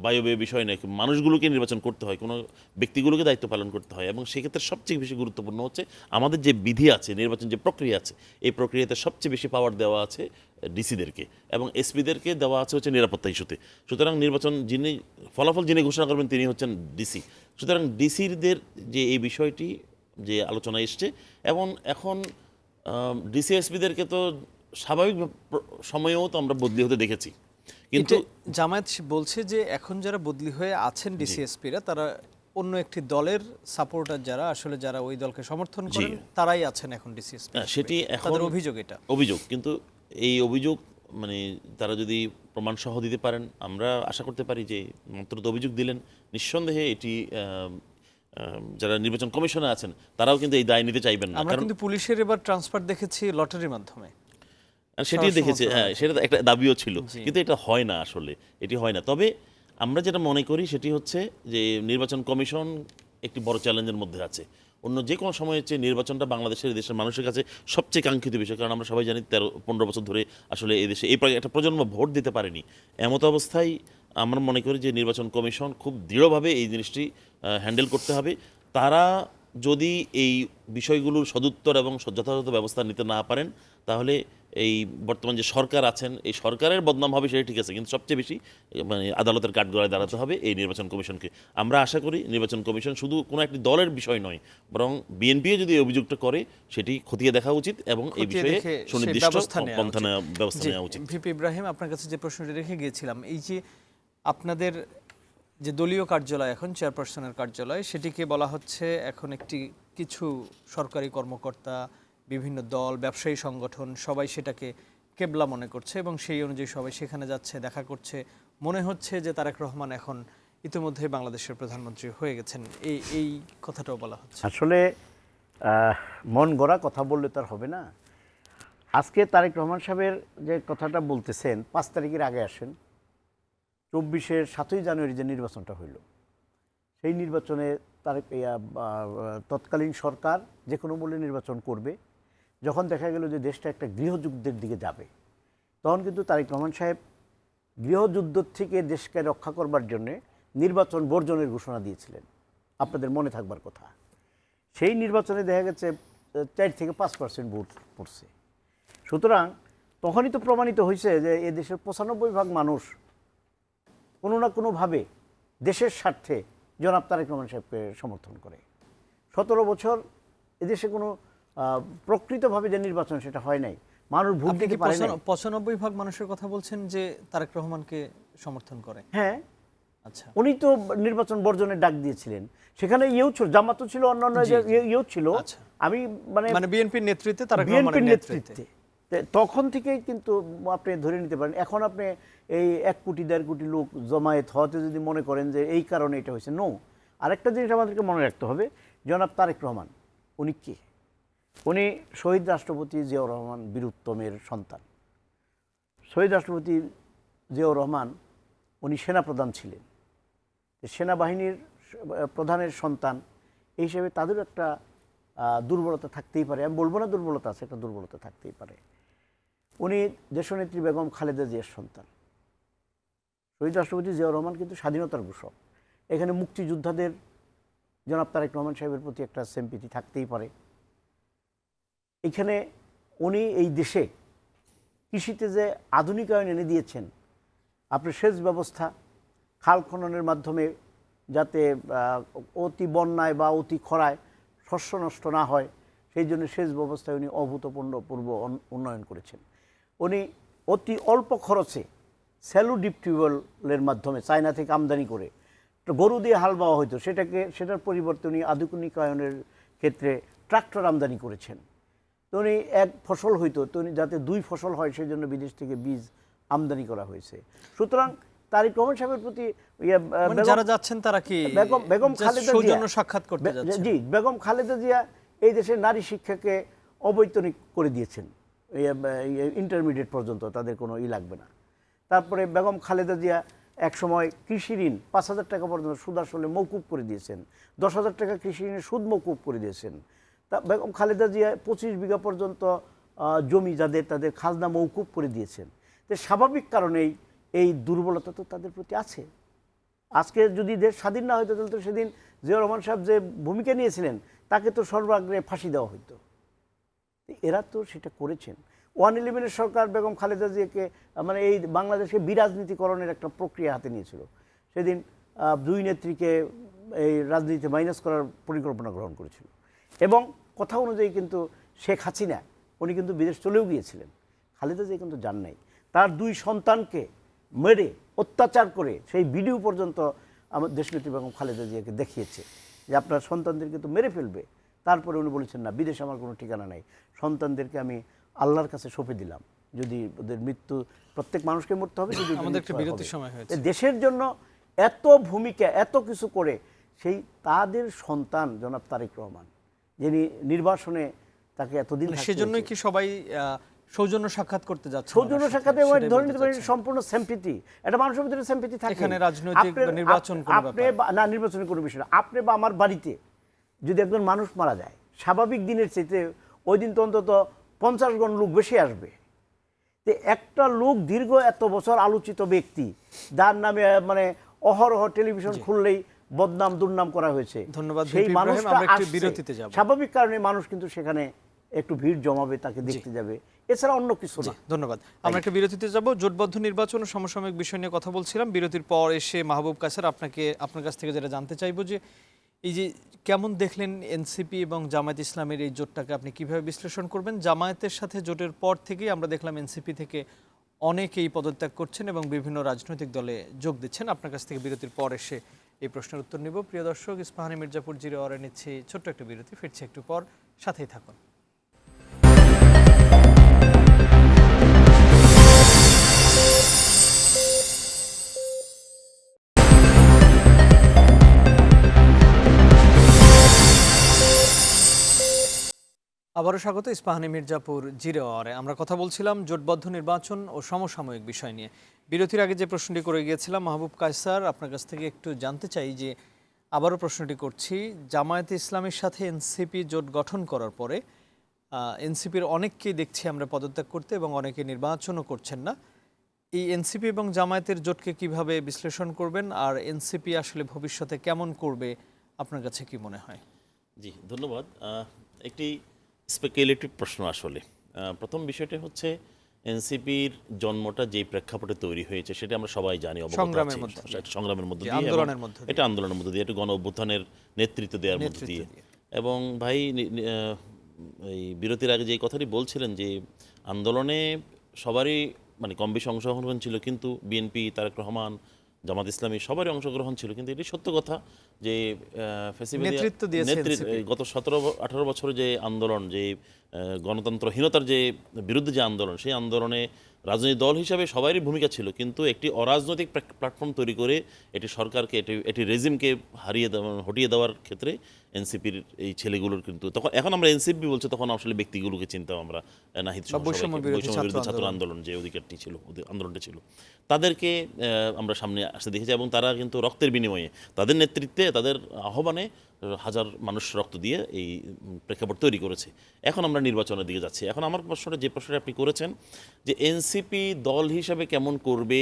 বায়বীয় বিষয় নয়, মানুষগুলোকে নির্বাচন করতে হয়, কোনো ব্যক্তিগুলোকে দায়িত্ব পালন করতে হয়। এবং সেক্ষেত্রে সবচেয়ে বেশি গুরুত্বপূর্ণ হচ্ছে আমাদের যে বিধি আছে, নির্বাচন যে প্রক্রিয়া আছে, এই প্রক্রিয়াতে সবচেয়ে বেশি পাওয়ার দেওয়া আছে ডিসিদেরকে, এবং এসপিদেরকে দেওয়া আছে হচ্ছে নিরাপত্তা ইস্যুতে। সুতরাং নির্বাচন যিনি ফলাফল যিনি ঘোষণা করবেন তিনি হচ্ছেন ডিসি। সুতরাং ডিসিদের যে এই বিষয়টি যে আলোচনা এসছে, এবং এখন ডিসিএসপিদেরকে তো স্বাভাবিক সময়েও তো আমরা বদলি হতে দেখেছি, কিন্তু জামায়াত বলছে যে এখন যারা বদলি হয়ে আছেন ডিসিএসপিরা, তারা অন্য একটি দলের সাপোর্টার, যারা আসলে যারা ওই দলকে সমর্থন করেন, তারাই আছেন এখন ডিসিএসপি। সেটি এখন তাদের অভিযোগ, এটা অভিযোগ। কিন্তু এই অভিযোগ মানে তারা যদি প্রমাণ সহ দিতে পারেন, আমরা আশা করতে পারি যে মাত্র তো অভিযোগ দিলেন, নিঃসন্দেহে এটি যারা নির্বাচন কমিশনে আছেন তারাও কিন্তু এই দায় নিতে চাইবেন না। আমরা কিন্তু পুলিশের এবার ট্রান্সফার দেখেছি লটারির মাধ্যমে, সেটি দেখেছি, হ্যাঁ, সেটা একটা দাবিও ছিল, কিন্তু এটা হয় না, আসলে এটি হয় না। তবে আমরা যেটা মনে করি সেটি হচ্ছে যে নির্বাচন কমিশন একটি বড় চ্যালেঞ্জের মধ্যে আছে। অন্য যে কোনো সময় হচ্ছে নির্বাচনটা বাংলাদেশের দেশের মানুষের কাছে সবচেয়ে কাঙ্ক্ষিত বিষয়, কারণ আমরা সবাই জানি 13-15 বছর ধরে আসলে এই দেশে একটা প্রজন্ম ভোট দিতে পারেনি। এমত অবস্থায় আমরা মনে করি যে নির্বাচন কমিশন খুব দৃঢ়ভাবে এই জিনিসটি হ্যান্ডেল করতে হবে। তারা যদি এই বিষয়গুলোর সদুত্তর এবং যথাযথ ব্যবস্থা নিতে না পারেন, তাহলে এই বর্তমান যে সরকার আছেন, এই সরকারের বদনাম হবে, সেটা ঠিক আছে, কিন্তু সবচেয়ে বেশি মানে আদালতের কাঠগড়ায় দাঁড়াতে হবে এই নির্বাচন কমিশনকে। আমরা আশা করি নির্বাচন কমিশন শুধু কোনো একটি দলের বিষয় নয়, বরং বিএনপিও যদি এই অভিযোগটা করে সেটি খতিয়ে দেখা উচিত এবং এই বিষয়ে সুনির্দিষ্ট ব্যবস্থা নেওয়া উচিত। ভিপি ইব্রাহিম, আপনার কাছে যে প্রশ্নটি রেখে গিয়েছিলাম, এই যে আপনাদের যে দলীয় কার্যালয়, এখন চেয়ারপারসনের কার্যালয়, সেটিকে বলা হচ্ছে এখন কিছু সরকারি কর্মকর্তা, বিভিন্ন দল, ব্যবসায়ী সংগঠন, সবাই সেটাকে কেবলা মনে করছে এবং সেই অনুযায়ী সবাই সেখানে যাচ্ছে, দেখা করছে। মনে হচ্ছে যে তারেক রহমান এখন ইতিমধ্যে বাংলাদেশের প্রধানমন্ত্রী হয়ে গেছেন, এই কথাটাও বলা হচ্ছে। আসলে মন গড়া কথা বললে তো আর হবে না। আজকে তারেক রহমান সাহেবের যে কথাটা বলতেছেন, 5 তারিখের আগে আসেন, 24-এর 7ই জানুয়ারি যে নির্বাচনটা হইল, সেই নির্বাচনে তারেক তৎকালীন সরকার যে কোনো মূল্যে নির্বাচন করবে। যখন দেখা গেল যে দেশটা একটা গৃহযুদ্ধের দিকে যাবে, তখন কিন্তু তারেক রহমান সাহেব গৃহযুদ্ধ থেকে দেশকে রক্ষা করবার জন্য নির্বাচন বর্জনের ঘোষণা দিয়েছিলেন, আপনাদের মনে থাকবার কথা। সেই নির্বাচনে দেখা গেছে 4-5% ভোট পড়ছে। সুতরাং তখনই তো প্রমাণিত হয়েছে যে এ দেশের 95% মানুষ কোনো না কোনোভাবে দেশের স্বার্থে জনাব তারেক রহমান সাহেবকে সমর্থন করে। 17 বছর এদেশে কোনো প্রকৃতভাবে যে নির্বাচন সেটা হয় নাই, মানুষ ভোট দিতে পারে না। 95% মানুষের কথা বলছেন যে তারেক রহমানকে সমর্থন করে। হ্যাঁ, আচ্ছা, উনি তো নির্বাচন বর্জনের ডাক দিয়েছিলেন, সেখানে ইয়েও ছিল, জামাতও ছিল, অন্যান্য ইয়েও ছিল। আমি মানে বিএনপির নেতৃত্বে, তারেক বিএনপির রহমানের নেতৃত্বে তখন থেকেই কিন্তু আপনি ধরে নিতে পারেন। এখন আপনি এই 1 কোটি 1.5 কোটি লোক জমায়েত হতে যদি মনে করেন যে এই কারণে এটা হয়েছে, নো। আরেকটা জিনিস আমাদেরকে মনে রাখতে হবে, জনাব তারেক রহমান উনি কে? উনি শহীদ রাষ্ট্রপতি জিয়াউর রহমান বীরুত্তমের সন্তান। শহীদ রাষ্ট্রপতি জিয়াউর রহমান উনি সেনাপ্রধান ছিলেন, সেনাবাহিনীর প্রধানের সন্তান এই হিসেবে তাদেরও একটা দুর্বলতা থাকতেই পারে। আমি বলবো না দুর্বলতা আছে, একটা দুর্বলতা থাকতেই পারে। উনি দেশনেত্রী বেগম খালেদা জিয়ার সন্তান। শহীদ রাষ্ট্রপতি জিয়াউর রহমান কিন্তু স্বাধীনতার ঘোষক। এখানে মুক্তিযোদ্ধাদের জনাব তারেক রহমান সাহেবের প্রতি একটা সিম্প্যাথি থাকতেই পারে। এখানে উনি এই দেশে কৃষিতে যে আধুনিকায়ন এনে দিয়েছেন, আপনার সেচ ব্যবস্থা, খাল খননের মাধ্যমে যাতে অতি বন্যায় বা অতি খরায় শস্য নষ্ট না হয়, সেই জন্য সেচ ব্যবস্থায় উনি অভূতপূর্ব উন্নয়ন করেছেন। উনি অতি অল্প খরচে স্যালো ডিপ টিউবওয়েলের মাধ্যমে চায়না থেকে আমদানি করে তো গরু দিয়ে হাল বাওয়া হতো, সেটার পরিবর্তে উনি আধুনিকায়নের ক্ষেত্রে ট্রাক্টর আমদানি করেছেন। তো উনি এক ফসল হইতো, তো উনি যাতে 2 ফসল হয় সেই জন্য বিদেশ থেকে বীজ আমদানি করা হয়েছে। সুতরাং তারিক রহমান সাহেবের প্রতি মানে যারা যাচ্ছেন তারা কি বেগম just খালেদা জিয়া সৌজন্য সাক্ষাৎ করতে যাচ্ছেন? জি, বেগম খালেদা জিয়া এই দেশের নারী শিক্ষাকে অবৈতনিক করে দিয়েছেন, ইন্টারমিডিয়েট পর্যন্ত তাদের কোনো লাগবে না। তারপরে বেগম খালেদা জিয়া এক সময় কৃষি ঋণ 5,000 টাকা পর্যন্ত সুদ আসলে মৌকুব করে দিয়েছেন, 10,000 টাকা কৃষি ঋণের সুদ মৌকুব করে দিয়েছেন। তা বেগম খালেদা জিয়া 25 বিঘা পর্যন্ত জমি তাদের খাজনা মৌকুব করে দিয়েছেন। তো স্বাভাবিক কারণেই এই দুর্বলতা তো তাদের প্রতি আছে। আজকে যদি দেশ স্বাধীন না হতো তাহলে তো সেদিন জিয়াউর রহমান সাহেব যে ভূমিকা নিয়েছিলেন তাকে তো সর্বাগ্রে ফাঁসি দেওয়া হতো। এরা তো সেটা করেছেন। 111 সরকার বেগম খালেদা জিয়াকে মানে এই বাংলাদেশকে বিরাজনীতিকরণের একটা প্রক্রিয়া হাতে নিয়েছিল। সেদিন 2 নেত্রীকে এই রাজনীতিতে মাইনাস করার পরিকল্পনা গ্রহণ করেছিল এবং কথা অনুযায়ী কিন্তু শেখ হাসিনা উনি কিন্তু বিদেশ চলেও গিয়েছিলেন, খালেদা জিয়া কিন্তু যান নাই। তার 2 সন্তানকে মেরে অত্যাচার করে সেই ভিডিও পর্যন্ত আমার দেশনেত্রী বেগম খালেদা জিয়াকে দেখিয়েছে যে আপনার সন্তানদেরকে তো মেরে ফেলবে। তারপরে উনি বলেছেন না, বিদেশে আমার কোনো ঠিকানা নাই, সন্তানদেরকে আমি আল্লাহর কাছে সঁপে দিলাম, যদি ওদের মৃত্যু, প্রত্যেক মানুষকে মরতে হবে, যদি আমাদের একটা বিরতির সময় হয়েছে। দেশের জন্য এত ভূমিকা এত কিছু করে সেই তাদের সন্তান জনাব তারেক রহমান, যিনি নির্বাসনে তাকে এতদিন সেজন্যই কি সবাই সৌজন্য সাক্ষাৎ করতে যাচ্ছে? সৌজন্য সাক্ষাতে ধরে নিতে পারেন সম্পূর্ণ সিম্প্যাথি, এটা মানুষের ভিতরে সিম্প্যাথি থাকে। এখানে রাজনৈতিক নির্বাচন কোনো আপনি না, নির্বাচনের কোনো বিষয় না। আপনি বা আমার বাড়িতে যদি একজন মানুষ মারা যায়, স্বাভাবিক দিনের চাইতে ওই দিন তো অন্তত 50 জন লোক বেশি আসবে। তো একটা লোক দীর্ঘ এত বছর আলোচিত ব্যক্তি, যার নামে মানে অহরহ টেলিভিশন খুললেই বদনাম দুর্নাম করা হয়েছে, ধন্যবাদ। সেই মানুষটা আমরা একটু আসছে, বিরতিতে যাব। স্বাভাবিক কারণে মানুষ কিন্তু সেখানে একটু ভিড় জমাবে, তাকে দেখতে যাবে, এছাড়া অন্য কিছু না। ধন্যবাদ। আমরা একটা বিরতিতে যাব। জোটবদ্ধ নির্বাচন ও সমসাময়িক বিষয় নিয়ে কথা বলছিলাম। বিরতির পর এসে মাহবুব কায়সার আপনার কাছ থেকে যেটা জানতে চাইবো যে এই যে কেমন দেখলেন এনসিপি এবং জামায়াত ইসলামের এই জোটটাকে আপনি কিভাবে বিশ্লেষণ করবেন? জামায়াতের সাথে জোটের পর থেকেই আমরা দেখলাম এনসিপি থেকে অনেকেই পদত্যাগ করছেন এবং বিভিন্ন রাজনৈতিক দলে যোগ দিচ্ছেন। আপনার কাছ থেকে বিরতির পর এসে এই প্রশ্নের উত্তর নিব। প্রিয় দর্শক, ইস্পাহানি মির্জাপুর জিরো আওয়ারে নিচ্ছি ছোট্ট একটা বিরতি, ফিরছি একটু পর, সাথেই থাকুন। আবারও স্বাগত ইস্পাহানি মির্জাপুর জিরো আওয়ারে। আমরা কথা বলছিলাম জোটবদ্ধ নির্বাচন ও সমসাময়িক বিষয় নিয়ে। বিরতির আগে যে প্রশ্নটি করে গিয়েছিলাম মাহবুব কায়সার, আপনার কাছ থেকে একটু জানতে চাই যে আবারও প্রশ্নটি করছি, জামায়াতে ইসলামের সাথে এনসিপি জোট গঠন করার পরে এনসিপির অনেককেই দেখছি আমরা পদত্যাগ করতে এবং অনেকে নির্বাচনও করছেন না। এই এনসিপি এবং জামায়াতের জোটকে কিভাবে বিশ্লেষণ করবেন, আর এনসিপি আসলে ভবিষ্যতে কেমন করবে আপনার কাছে কি মনে হয়? জি, ধন্যবাদ। একটি স্পেকুলেটিভ প্রশ্ন আসলে। প্রথম বিষয়টা হচ্ছে এনসিপির জন্মটা যে প্রেক্ষাপটে তৈরি হয়েছে সেটা আমরা সবাই জানি, সংগ্রামের মধ্যে দিয়ে, আন্দোলনের মধ্যে দিয়ে, এটা আন্দোলনের মধ্যে দিয়ে, এটা গণ অভ্যুত্থানের নেতৃত্ব দেওয়ার মধ্যে দিয়ে। এবং ভাই এই বিরতির আগে যে কথাটি বলছিলেন যে আন্দোলনে সবারই মানে কম বেশি অংশগ্রহণ ছিল, কিন্তু বিএনপি, তারেক রহমান, জামাত ইসলামী সবারই অংশগ্রহণ ছিল। কিন্তু এটি সত্য কথা যে গত 17-18 বছরে যে আন্দোলন, যে গণতন্ত্রহীনতার যে বিরুদ্ধে যে আন্দোলন, সেই আন্দোলনে রাজনৈতিক দল হিসাবে সবারই ভূমিকা ছিল, কিন্তু একটি অরাজনৈতিক প্ল্যাটফর্ম তৈরি করে এটি সরকারকে, এটি রেজিমকে হটিয়ে দেওয়ার ক্ষেত্রে এনসিপির এই ছেলেগুলোর কিন্তু তখন, এখন আমরা এনসিপি বলছি, তখন আসলে ব্যক্তিগুলোকে চিন্তাম আমরা, নাহিদ বৈষম্য বিরোধী ছাত্র আন্দোলন যে অধিকারটি ছিল, আন্দোলনটি ছিল, তাদেরকে আমরা সামনে আসতে দেখেছি এবং তারা কিন্তু রক্তের বিনিময়ে, তাদের নেতৃত্বে, তাদের আহ্বানে হাজার মানুষ রক্ত দিয়ে এই প্রেক্ষাপট তৈরি করেছে। এখন আমরা নির্বাচনের দিকে যাচ্ছি। এখন আমার প্রশ্নটা, যে প্রশ্নটা আপনি করেছেন যে এনসিপি দল হিসাবে কেমন করবে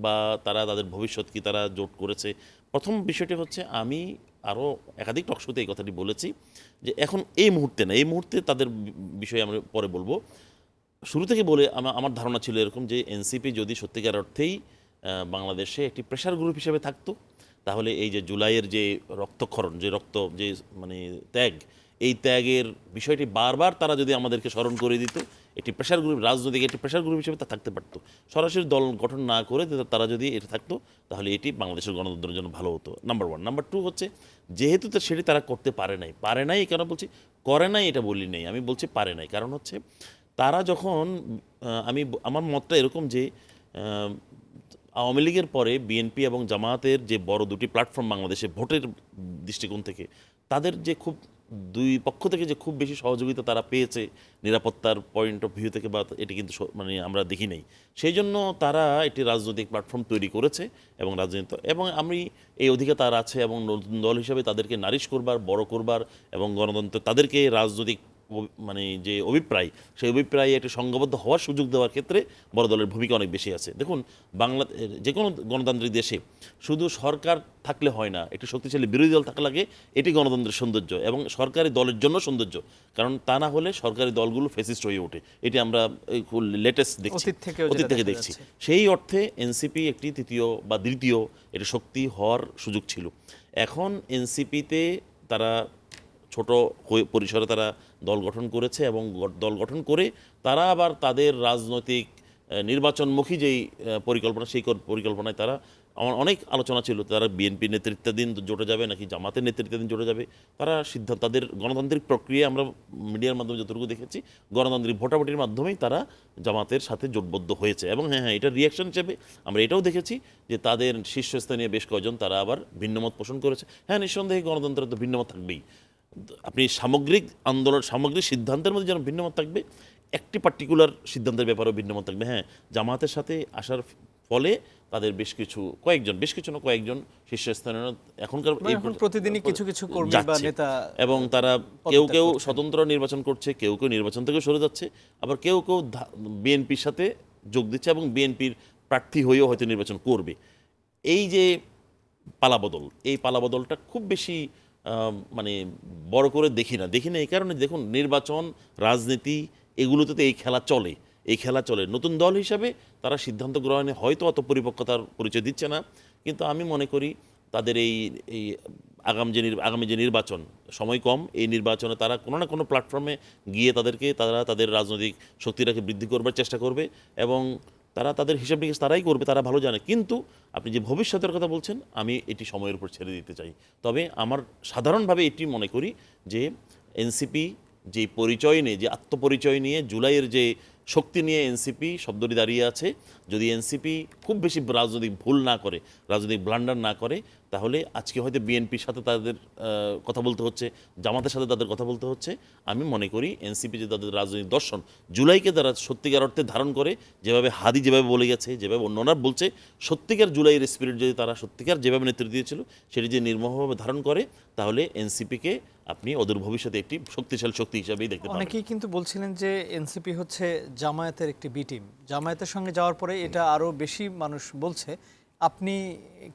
বা তারা তাদের ভবিষ্যৎ কি, তারা জোট করেছে, প্রথম বিষয়টি হচ্ছে আমি আরও একাধিক টকশোতে এই কথাটি বলেছি যে এখন এই মুহূর্তে না, এই মুহূর্তে তাদের বিষয়ে আমরা পরে বলবো। শুরু থেকে বলে আমার ধারণা ছিল এরকম যে এনসিপি যদি সত্যিকার অর্থেই বাংলাদেশে একটি প্রেশার গ্রুপ হিসেবে থাকতো, তাহলে এই যে জুলাইয়ের যে রক্তক্ষরণ, যে মানে ত্যাগ, এই ত্যাগের বিষয়টি বারবার তারা যদি আমাদেরকে স্মরণ করে দিত, একটি প্রেশার গ্রুপ, রাজনৈতিক একটি প্রেশার গ্রুপ হিসেবে তা থাকতে পারতো। সরাসরি দল গঠন না করে তারা যদি এটা থাকতো, তাহলে এটি বাংলাদেশের গণতন্ত্রের জন্য ভালো হতো, নাম্বার ওয়ান। নাম্বার টু হচ্ছে, যেহেতু তো সেটি তারা করতে পারে নাই কেন বলছি, করে নাই এটা বলি নেই, আমি বলছি পারে নাই। কারণ হচ্ছে তারা যখন আমার মতটা এরকম যে আওয়ামী লীগের পরে বিএনপি এবং জামায়াতের যে বড় দুটি প্ল্যাটফর্ম বাংলাদেশে ভোটের দৃষ্টিকোণ থেকে, তাদের যে খুব দুই পক্ষ থেকে যে খুব বেশি সহযোগিতা তারা পেয়েছে নিরাপত্তার পয়েন্ট অফ ভিউ থেকে, বা এটি কিন্তু মানে আমরা দেখি নাই। সেই জন্য তারা একটি রাজনৈতিক প্ল্যাটফর্ম তৈরি করেছে এবং আমি এই অধিকার তার আছে, এবং নতুন দল হিসেবে তাদেরকে নারিশ করবার, বড় করবার এবং গণতন্ত্র তাদেরকে রাজনৈতিক মানে যে অভিপ্রায়, সেই অভিপ্রায়ে একটি সংঘবদ্ধ হওয়ার সুযোগ দেওয়ার ক্ষেত্রে বড় দলের ভূমিকা অনেক বেশি আছে। দেখুন, যে কোনো গণতান্ত্রিক দেশে শুধু সরকার থাকলে হয় না, একটি শক্তিশালী বিরোধী দল থাকা লাগে, এটি গণতন্ত্রের সৌন্দর্য এবং সরকারি দলের জন্য সৌন্দর্য। কারণ তা না হলে সরকারি দলগুলো ফ্যাসিস্ট হয়ে ওঠে, এটি আমরা লেটেস্ট দেখছি, অতীত থেকে দেখছি। সেই অর্থে এনসিপি একটি তৃতীয় বা দ্বিতীয় একটি শক্তি হওয়ার সুযোগ ছিল। এখন এনসিপিতে তারা ছোট পরিসরে তারা দল গঠন করেছে, এবং দল গঠন করে তারা আবার তাদের রাজনৈতিক নির্বাচনমুখী যেই পরিকল্পনা, সেই পরিকল্পনায় তারা অনেক আলোচনা ছিল, তারা বিএনপি নেতৃত্বাধীন জোটে যাবে নাকি জামাতের নেতৃত্বাধীন জোটে যাবে। তারা সিদ্ধান্ত, তাদের গণতান্ত্রিক প্রক্রিয়া আমরা মিডিয়ার মাধ্যমে যতটুকু দেখেছি, গণতান্ত্রিক ভোটাভুটির মাধ্যমেই তারা জামাতের সাথে জোটবদ্ধ হয়েছে। এবং হ্যাঁ, এটার রিয়াকশন হিসেবে আমরা এটাও দেখেছি যে তাদের শীর্ষস্থানীয় বেশ কয়েকজন তারা আবার ভিন্নমত পোষণ করেছে। হ্যাঁ, নিঃসন্দেহে গণতন্ত্রের তো ভিন্নমত থাকবেই। আপনি সামগ্রিক আন্দোলন, সামগ্রিক সিদ্ধান্তের মধ্যে যেন ভিন্নমত থাকবে, একটি পার্টিকুলার সিদ্ধান্তের ব্যাপারেও ভিন্নমত থাকবে। হ্যাঁ, জামাতের সাথে আসার ফলে তাদের বেশ কিছু কয়েকজন শীর্ষস্থানীয় এখনকার প্রতিদিনই কিছু কিছু কর্মী বা নেতা, এবং তারা কেউ স্বতন্ত্র নির্বাচন করছে, কেউ নির্বাচন থেকে সরে যাচ্ছে, আবার কেউ বিএনপির সাথে যোগ দিচ্ছে এবং বিএনপির প্রার্থী হয়েও হয়তো নির্বাচন করবে। এই যে পালাবদল, এই পালাবদলটা খুব বেশি মানে বড় করে দেখি না এই কারণে, দেখুন, নির্বাচন, রাজনীতি, এগুলোতে তো এই খেলা চলে। নতুন দল হিসাবে তারা সিদ্ধান্ত গ্রহণে হয়তো অত পরিপক্কতার পরিচয় দিচ্ছে না, কিন্তু আমি মনে করি তাদের এই আগামী যে নির্বাচন, সময় কম, এই নির্বাচনে তারা কোনো না কোনো প্ল্যাটফর্মে গিয়ে তারা তাদের রাজনৈতিক শক্তিটাকে বৃদ্ধি করবার চেষ্টা করবে, এবং তারা তাদের হিসাব নিকেশ তারাই করবে, তারা ভালো জানে। কিন্তু আপনি যে ভবিষ্যতের কথা বলছেন, আমি এটি সময়ের উপর ছেড়ে দিতে চাই। তবে আমার সাধারণভাবে এটি মনে করি যে এনসিপি যে পরিচয় নিয়ে, যে আত্মপরিচয় নিয়ে, জুলাইয়ের যে শক্তি নিয়ে এনসিপি শব্দটি দাঁড়িয়ে আছে, যদি এনসিপি খুব বেশি রাজনৈতিক ভুল না করে, রাজনৈতিক ব্লান্ডার না করে, তাহলে আজকে হয়তো বিএনপির সাথে তাদের কথা বলতে হচ্ছে, জামাতের সাথে তাদের কথা বলতে হচ্ছে। আমি মনে করি এনসিপি যে তাদের রাজনৈতিক দর্শন, জুলাইকে তারা সত্যিকার অর্থে ধারণ করে, যেভাবে হাদি যেভাবে বলে গেছে, যেভাবে অন্যরা বলছে, সত্যিকার জুলাইয়ের স্পিরিট যদি তারা সত্যিকার যেভাবে নেতৃত্ব দিয়েছিল সেটি যে নির্মমভাবে ধারণ করে, তাহলে এনসিপিকে আপনি অদূর ভবিষ্যতে একটি শক্তিশালী শক্তি হিসেবেই দেখতে পাবেন। অনেকেই কিন্তু বলছিলেন যে এনসিপি হচ্ছে জামায়াতের একটি বি টিম, জামায়াতের সঙ্গে যাওয়ার পরে এটা আরো বেশি মানুষ বলছে, আপনি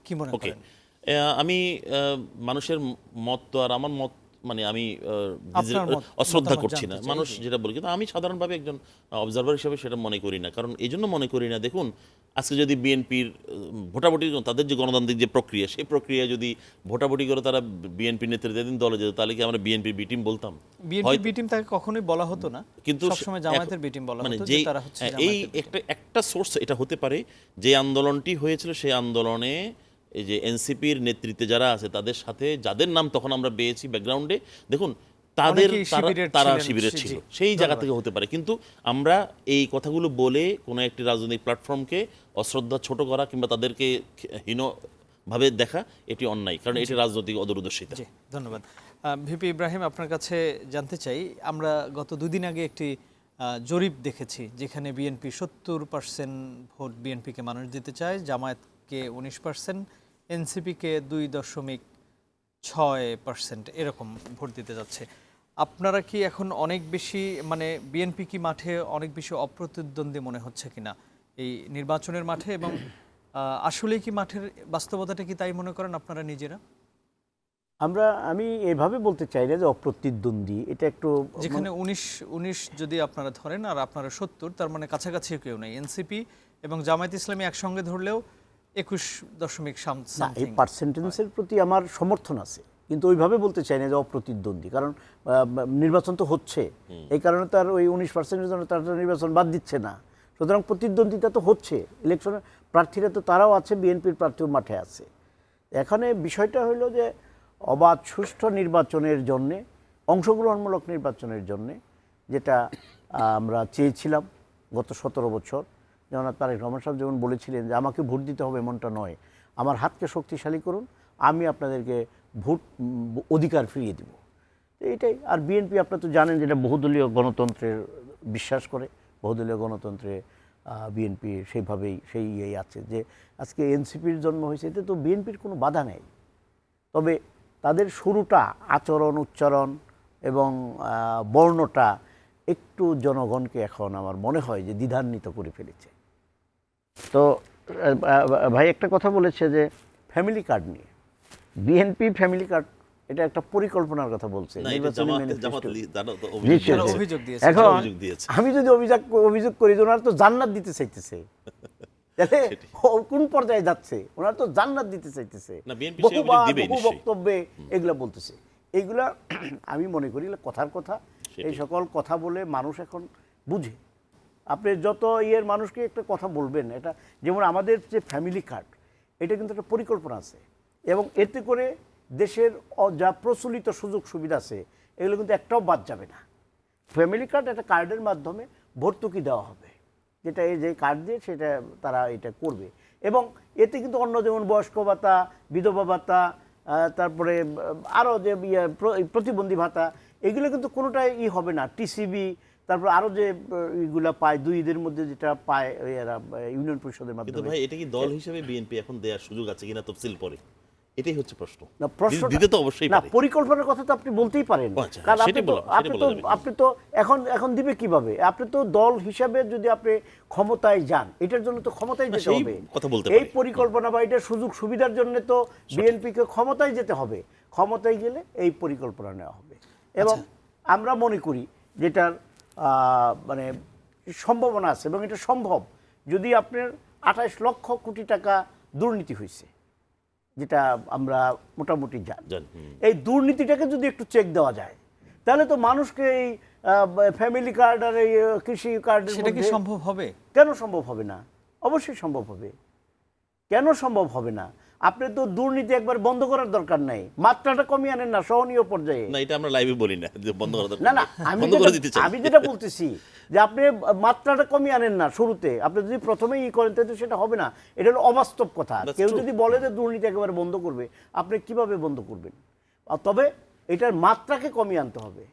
কি মনে করেন? আমি মানুষের মত তো আর আমার মত মানে আমি অশ্রদ্ধা করছি না, মানুষ যেটা বলি, কিন্তু আমি সাধারণভাবে একজন অবজারভার হিসেবে সেটা মনে করি না। কারণ এই জন্য মনে করি না, দেখুন, আজকে যদি বিএনপির ভোটাভুটি, তাদের যে গণতান্ত্রিক যে প্রক্রিয়া, সেই প্রক্রিয়া যদি ভোটাভুটি করে তারা বিএনপি নেতৃত্বাধীন দলে যেত, তাহলে কি আমরা বিএনপির বি টিম বলতাম? বিএনপি বি টিম তাকে কখনোই বলা হতো না, কিন্তু সবসময় জামায়াতের বি টিম বলা হতো, যে তারা হচ্ছে এই একটা সোর্স এটা হতে পারে। যে আন্দোলনটি হয়েছিল, সেই আন্দোলনে এই যে এনসিপির নেতৃত্বে যারা আছে, তাদের সাথে যাদের নাম তখন আমরা পেয়েছি ব্যাকগ্রাউন্ডে, দেখুন, তারা শিবিরে ছিল, সেই জায়গা থেকে হতে পারে। কিন্তু আমরা এই কথাগুলো বলে কোনো একটি রাজনৈতিক প্ল্যাটফর্মকে অশ্রদ্ধা, ছোট করা কিংবা তাদেরকে হীনভাবে দেখা, এটি অন্যায়, কারণ এটি রাজনৈতিক অদূরদর্শিতা। ধন্যবাদ। ভিপি ইব্রাহিম, আপনার কাছে জানতে চাই, আমরা গত 2 দিন আগে একটি জরিপ দেখেছি, যেখানে বিএনপি 70% ভোট বিএনপিকে মানুষ দিতে চায়, জামায়াতকে 19%, এনসিপিকে 2.6% এরকম ভোট দিতে যাচ্ছে। আপনারা কি এখন অনেক বেশি, মানে বিএনপি কি মাঠে অনেক বেশি অপ্রতিদ্বন্দ্বী মনে হচ্ছে কিনা এই নির্বাচনের মাঠে, এবং আসলে কি মাঠের বাস্তবতাটা কি তাই মনে করেন আপনারা নিজেরা? আমি এভাবে বলতে চাই না যে অপ্রতিদ্বন্দ্বী, এটা একটু, যেখানে 19 যদি আপনারা ধরেন আর আপনারা 70, তার মানে কাছাকাছি কেউ নেই। এনসিপি এবং জামায়াত ইসলামী একসঙ্গে ধরলেও 21 না, এই something। পার্সেন্টেজের প্রতি আমার সমর্থন আছে, কিন্তু ওইভাবে বলতে চাই না যে অপ্রতিদ্বন্দ্বী, কারণ নির্বাচন তো হচ্ছে, এই কারণে তার ওই 19%-এর জন্য তার নির্বাচন বাদ দিচ্ছে না। সুতরাং প্রতিদ্বন্দ্বিতা তো হচ্ছে, ইলেকশনে প্রার্থীরা তো তারাও আছে, বিএনপির প্রার্থীও মাঠে আছে। এখানে বিষয়টা হলো যে অবাধ সুষ্ঠু নির্বাচনের জন্যে, অংশগ্রহণমূলক নির্বাচনের জন্যে যেটা আমরা চেয়েছিলাম গত 17 বছর, যেমন তারেক রহমান সাহেব যেমন বলেছিলেন যে আমাকে ভোট দিতে হবে এমনটা নয়, আমার হাতকে শক্তিশালী করুন, আমি আপনাদেরকে ভোট অধিকার ফিরিয়ে দিব। তো এইটাই। আর বিএনপি আপনারা তো জানেন যেটা বহুদলীয় গণতন্ত্রের বিশ্বাস করে, বহুদলীয় গণতন্ত্রে বিএনপি সেইভাবেই সেই ইয়েই আছে যে আজকে এনসিপির জন্ম হয়েছে, এতে তো বিএনপির কোনো বাধা নেই। তবে তাদের শুরুটা, আচরণ, উচ্চারণ এবং বর্ণটা একটু জনগণকে এখন আমার মনে হয় যে দ্বিধান্বিত করে ফেলেছে। তো ভাই একটা কথা বলেছে যে ফ্যামিলি কার্ড নিয়ে, বিএনপি ফ্যামিলি কার্ড এটা একটা পরিকল্পনার কথা বলছে। না, এটা নির্বাচনী জামাত ম্যানিফেস্টো। তো নিশ্চয়ই। তারা অভিযোগ দিয়েছে। এখন অভিযোগ দিয়েছে। আমি যদি অভিযোগ করি যে ওনারা তো জান্নাত দিতে চাইতেছে, তাহলে কোন পর্যায়ে যাচ্ছে? ওনারা তো জান্নাত দিতে চাইতেছে, না, BNP সেই বহুবার অভিযোগ দিবেই বহু নিশ্চয়ই। বক্তব্যে এগুলা বলতেছে। এইগুলা আমি মনে করি এগুলা কথার কথা। এই সকল কথা বলে মানুষ এখন বুঝে। আপনি যত ইয়ের মানুষকে একটা কথা বলবেন, এটা যেমন আমাদের যে ফ্যামিলি কার্ড, এটা কিন্তু একটা পরিকল্পনা আছে, এবং এতে করে দেশের যা প্রচলিত সুযোগ সুবিধা আছে এগুলো কিন্তু একটাও বাদ যাবে না। ফ্যামিলি কার্ড একটা কার্ডের মাধ্যমে ভর্তুকি দেওয়া হবে, যেটা এই যে কার্ড দিয়ে সেটা তারা এটা করবে, এবং এতে কিন্তু অন্য যেমন বয়স্ক ভাতা, বিধবা ভাতা, তারপরে আরও যে প্রতিবন্ধী ভাতা, এগুলো কিন্তু কোনোটাই হবে না। টিসিবি, তারপর আরও যে এইগুলা পায়, 2 ঈদের মধ্যে যেটা পায় এরা ইউনিয়ন পরিষদের কিন্তু মাধ্যমে। ভাই, এটা কি দল হিসেবে বিএনপি এখন দেওয়ার সুযোগ আছে কিনা তফসিল পরে, এটাই হচ্ছে প্রশ্ন। না, প্রশ্নটা- দিতে তো অবশ্যই না, পারে। পরিকল্পনার কথা তো আপনি বলতেই পারেন, আচ্ছা, কারণ আপনি সেটাই তো বলা- সেটাই বলা যাবে। আপনি তো এখন দিবে কিভাবে? আপনি তো দল হিসাবে যদি আপনি ক্ষমতায় যান, এটার জন্য তো ক্ষমতায় না, যেতে সেই হবে। কথা বলতে এই পারি। পরিকল্পনা বা এটার সুযোগ সুবিধার জন্য তো বিএনপিকে ক্ষমতায় যেতে হবে, ক্ষমতায় গেলে এই পরিকল্পনা নেওয়া হবে। এবং আমরা মনে করি যেটার মানে সম্ভাবনা আছে, এবং এটা সম্ভব যদি আপনার 28 লক্ষ কোটি টাকা দুর্নীতি হয়েছে, যেটা আমরা মোটামুটি জানি। এই দুর্নীতিটাকে যদি একটু চেক দেওয়া যায়, তাহলে তো মানুষকে এই ফ্যামিলি কার্ড আর এই কৃষি কার্ড, সেটা কি সম্ভব হবে? কেন সম্ভব হবে না? অবশ্যই সম্ভব হবে। কেন সম্ভব হবে না? আপনি তো দুর্নীতি একবার বন্ধ করার দরকার নাই, মাত্রাটা কমিয়ে আনেন না সহনীয় পর্যায়ে। না, এটা আমরা লাইভে বলি না যে বন্ধ করা দরকার না না, নেই। বন্ধ করে দিতে চাই। আমি যেটা বলতেছি যে আপনি মাত্রাটা কমিয়ে আনেন না শুরুতে, আপনি যদি প্রথমেই করেন তাহলে সেটা হবে না। এটা হলো অবাস্তব কথা। That's কেউ true. যদি বলে যে দুর্নীতি একেবারে বন্ধ করবে, আপনি কিভাবে বন্ধ করবেন? তবে এটার মাত্রাকে কমিয়ে আনতে হবে।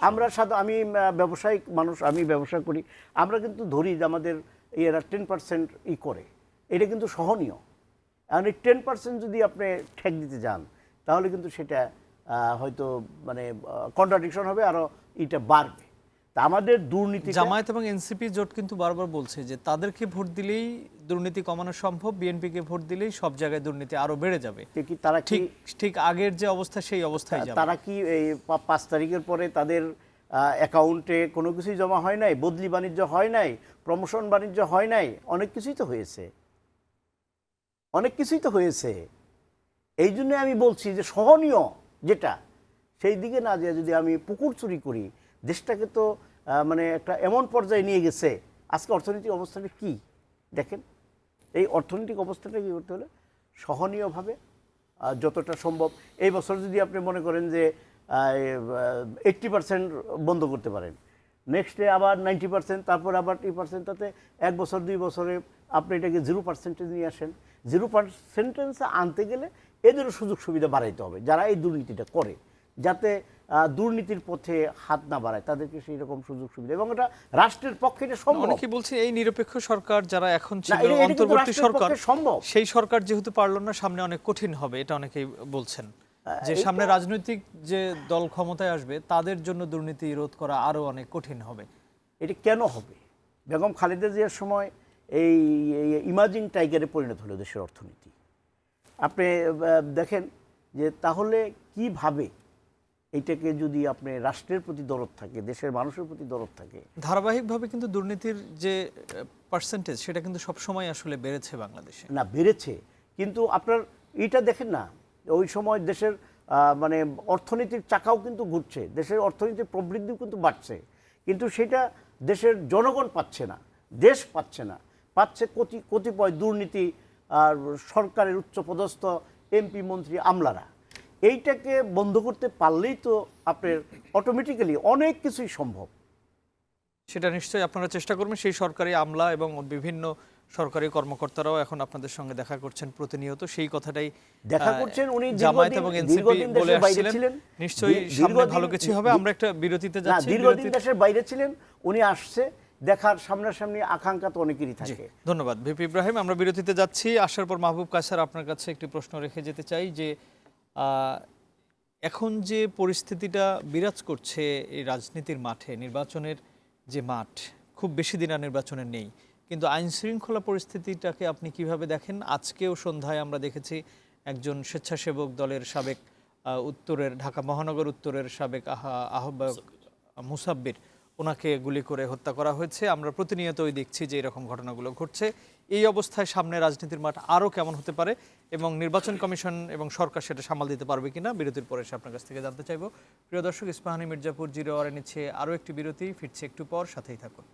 আমরা আমি ব্যবসায়িক মানুষ, আমি ব্যবসা করি, আমরা কিন্তু ধরি যে আমাদের এরা 10% করে, এটা কিন্তু সহনীয়। আর এই 10% যদি আপনি ঠেক দিতে যান, তাহলে কিন্তু সেটা হয়তো মানে কন্ট্রাডিকশন হবে, আরও এটা বাড়বে। তা আমাদের দুর্নীতি, জামায়াত এবং এনসিপি জোট কিন্তু বারবার বলছে যে তাদেরকে ভোট দিলেই দুর্নীতি কমানো সম্ভব, বিএনপিকে ভোট দিলেই সব জায়গায় দুর্নীতি আরো বেড়ে যাবে। তারা কি ঠিক আগের যে অবস্থা সেই অবস্থায় যাবে। তারা কি এই 5 তারিখের পরে তাদের অ্যাকাউন্টে কোনো কিছুই জমা হয় নাই, বদলি বাণিজ্য হয় নাই, প্রমোশন বাণিজ্য হয় নাই, অনেক কিছুই তো হয়েছে, অনেক কিছুই তো হয়েছে। এই জন্য আমি বলছি যে সহনীয় যেটা, সেই দিকে না যেয়ে যদি আমি পুকুর চুরি করি, দেশটাকে তো মানে একটা এমন পর্যায়ে নিয়ে গেছে। আজকে অর্থনৈতিক অবস্থাটা কি দেখেন, এই অর্থনৈতিক অবস্থাটা কি করতে হলে সহনীয়ভাবে যতটা সম্ভব, এই বছর যদি আপনি মনে করেন যে 80% বন্ধ করতে পারেন, নেক্সটে আবার 90%, তারপর আবার 2%, তাতে 1 বছর 2 বছরে আপনি এটাকে 0% নিয়ে আসেন। 0% আনতে গেলে এদেরও সুযোগ সুবিধা বাড়াইতে হবে, যারা এই দুর্নীতিটা করে, যাতে দুর্নীতির পথে হাত না বাড়ায়, তাদেরকে সেই রকম সুযোগ সুবিধা, এবং এটা রাষ্ট্রের পক্ষে এটা সম্ভব। অনেকে বলছে এই নিরপেক্ষ সরকার যারা এখন ছিল, এটা কিন্তু অন্তর্বর্তী রাষ্ট্রের সরকার, পক্ষে সম্ভব। সেই সরকার যেহেতু পারল না, সামনে অনেক কঠিন হবে, এটা অনেকেই বলছেন যে সামনে রাজনৈতিক যে দল ক্ষমতায় আসবে তাদের জন্য দুর্নীতি রোধ করা আরো অনেক কঠিন হবে। এটা কেন হবে? বেগম খালেদা জিয়ার সময় এই ইমাজিং টাইগারে পরিণত হলো দেশের অর্থনীতি। আপনি দেখেন যে তাহলে কিভাবে এইটাকে যদি আপনি রাষ্ট্রের প্রতি দরদ থাকে, দেশের মানুষের প্রতি দরদ থাকে, ধারাবাহিকভাবে কিন্তু দুর্নীতির যে পার্সেন্টেজ সেটা কিন্তু সবসময় আসলে বেড়েছে বাংলাদেশে। না বেড়েছে, কিন্তু আপনার এটা দেখেন না, ওই সময় দেশের মানে অর্থনীতির চাকাও কিন্তু ঘুরছে, দেশের অর্থনীতির প্রবৃদ্ধিও কিন্তু বাড়ছে, কিন্তু সেটা দেশের জনগণ পাচ্ছে না, দেশ পাচ্ছে না, পাচ্ছে কতিপয় দুর্নীতি আর সরকারের উচ্চপদস্থ এমপি মন্ত্রী আমলারা। এইটাকে বন্ধ করতে পারলেই তো আপনার অটোমেটিক্যালি অনেক কিছুই সম্ভব। সেটা নিশ্চয়ই আপনারা চেষ্টা করবেন। সেই সরকারি আমলা এবং বিভিন্ন সরকারি কর্মকর্তারাও এখন আপনাদের সঙ্গে দেখা করছেন প্রতিনিয়ত, সেই কথাটাই দেখা করছেন। উনি জামায়াত এবং এনসিপি বলে আসছিলেন। নিশ্চয়ই সামনে ভালো কিছু হবে। আমরা একটা বিরতিতে যাচ্ছি। দীর্ঘদিন দেশের বাইরে ছিলেন, উনি আসছে, দেখার সামনাসামনি আকাঙ্ক্ষা তো অনেকেরই থাকে। ধন্যবাদ ভিপি ইব্রাহিম। আমরা বিরতিতে যাচ্ছি, আসার পর মাহবুব কায়সার আপনার কাছে একটি প্রশ্ন রেখে যেতে চাই যে এখন যে পরিস্থিতিটা বিরাজ করছে এই রাজনীতির মাঠে, নির্বাচনের যে মাঠ, খুব বেশি দিন আর নির্বাচনের নেই, কিন্তু আইন শৃঙ্খলা পরিস্থিতিটাকে আপনি কিভাবে দেখেন? আজকেও সন্ধ্যায় আমরা দেখেছি একজন স্বেচ্ছাসেবক দলের সাবেক ঢাকা মহানগর উত্তরের সাবেক আহ্বায়ক মুসাব্বির, ওনাকে গুলি করে হত্যা করা হয়েছে। আমরা প্রতিনিয়তই দেখছি যে এরকম ঘটনাগুলো ঘটছে। এই অবস্থায় সামনে রাজনীতির মাঠ আরও কেমন হতে পারে এবং নির্বাচন কমিশন এবং সরকার সেটা সামাল দিতে পারবে কিনা, বিরতির পরে সে আপনার কাছ থেকে জানতে চাইব। প্রিয় দর্শক, ইস্পাহানী মির্জাপুর জিরো আওয়ারে নিচ্ছে আরও একটি বিরতি, ফিরছে একটু পর, সাথেই থাকুন।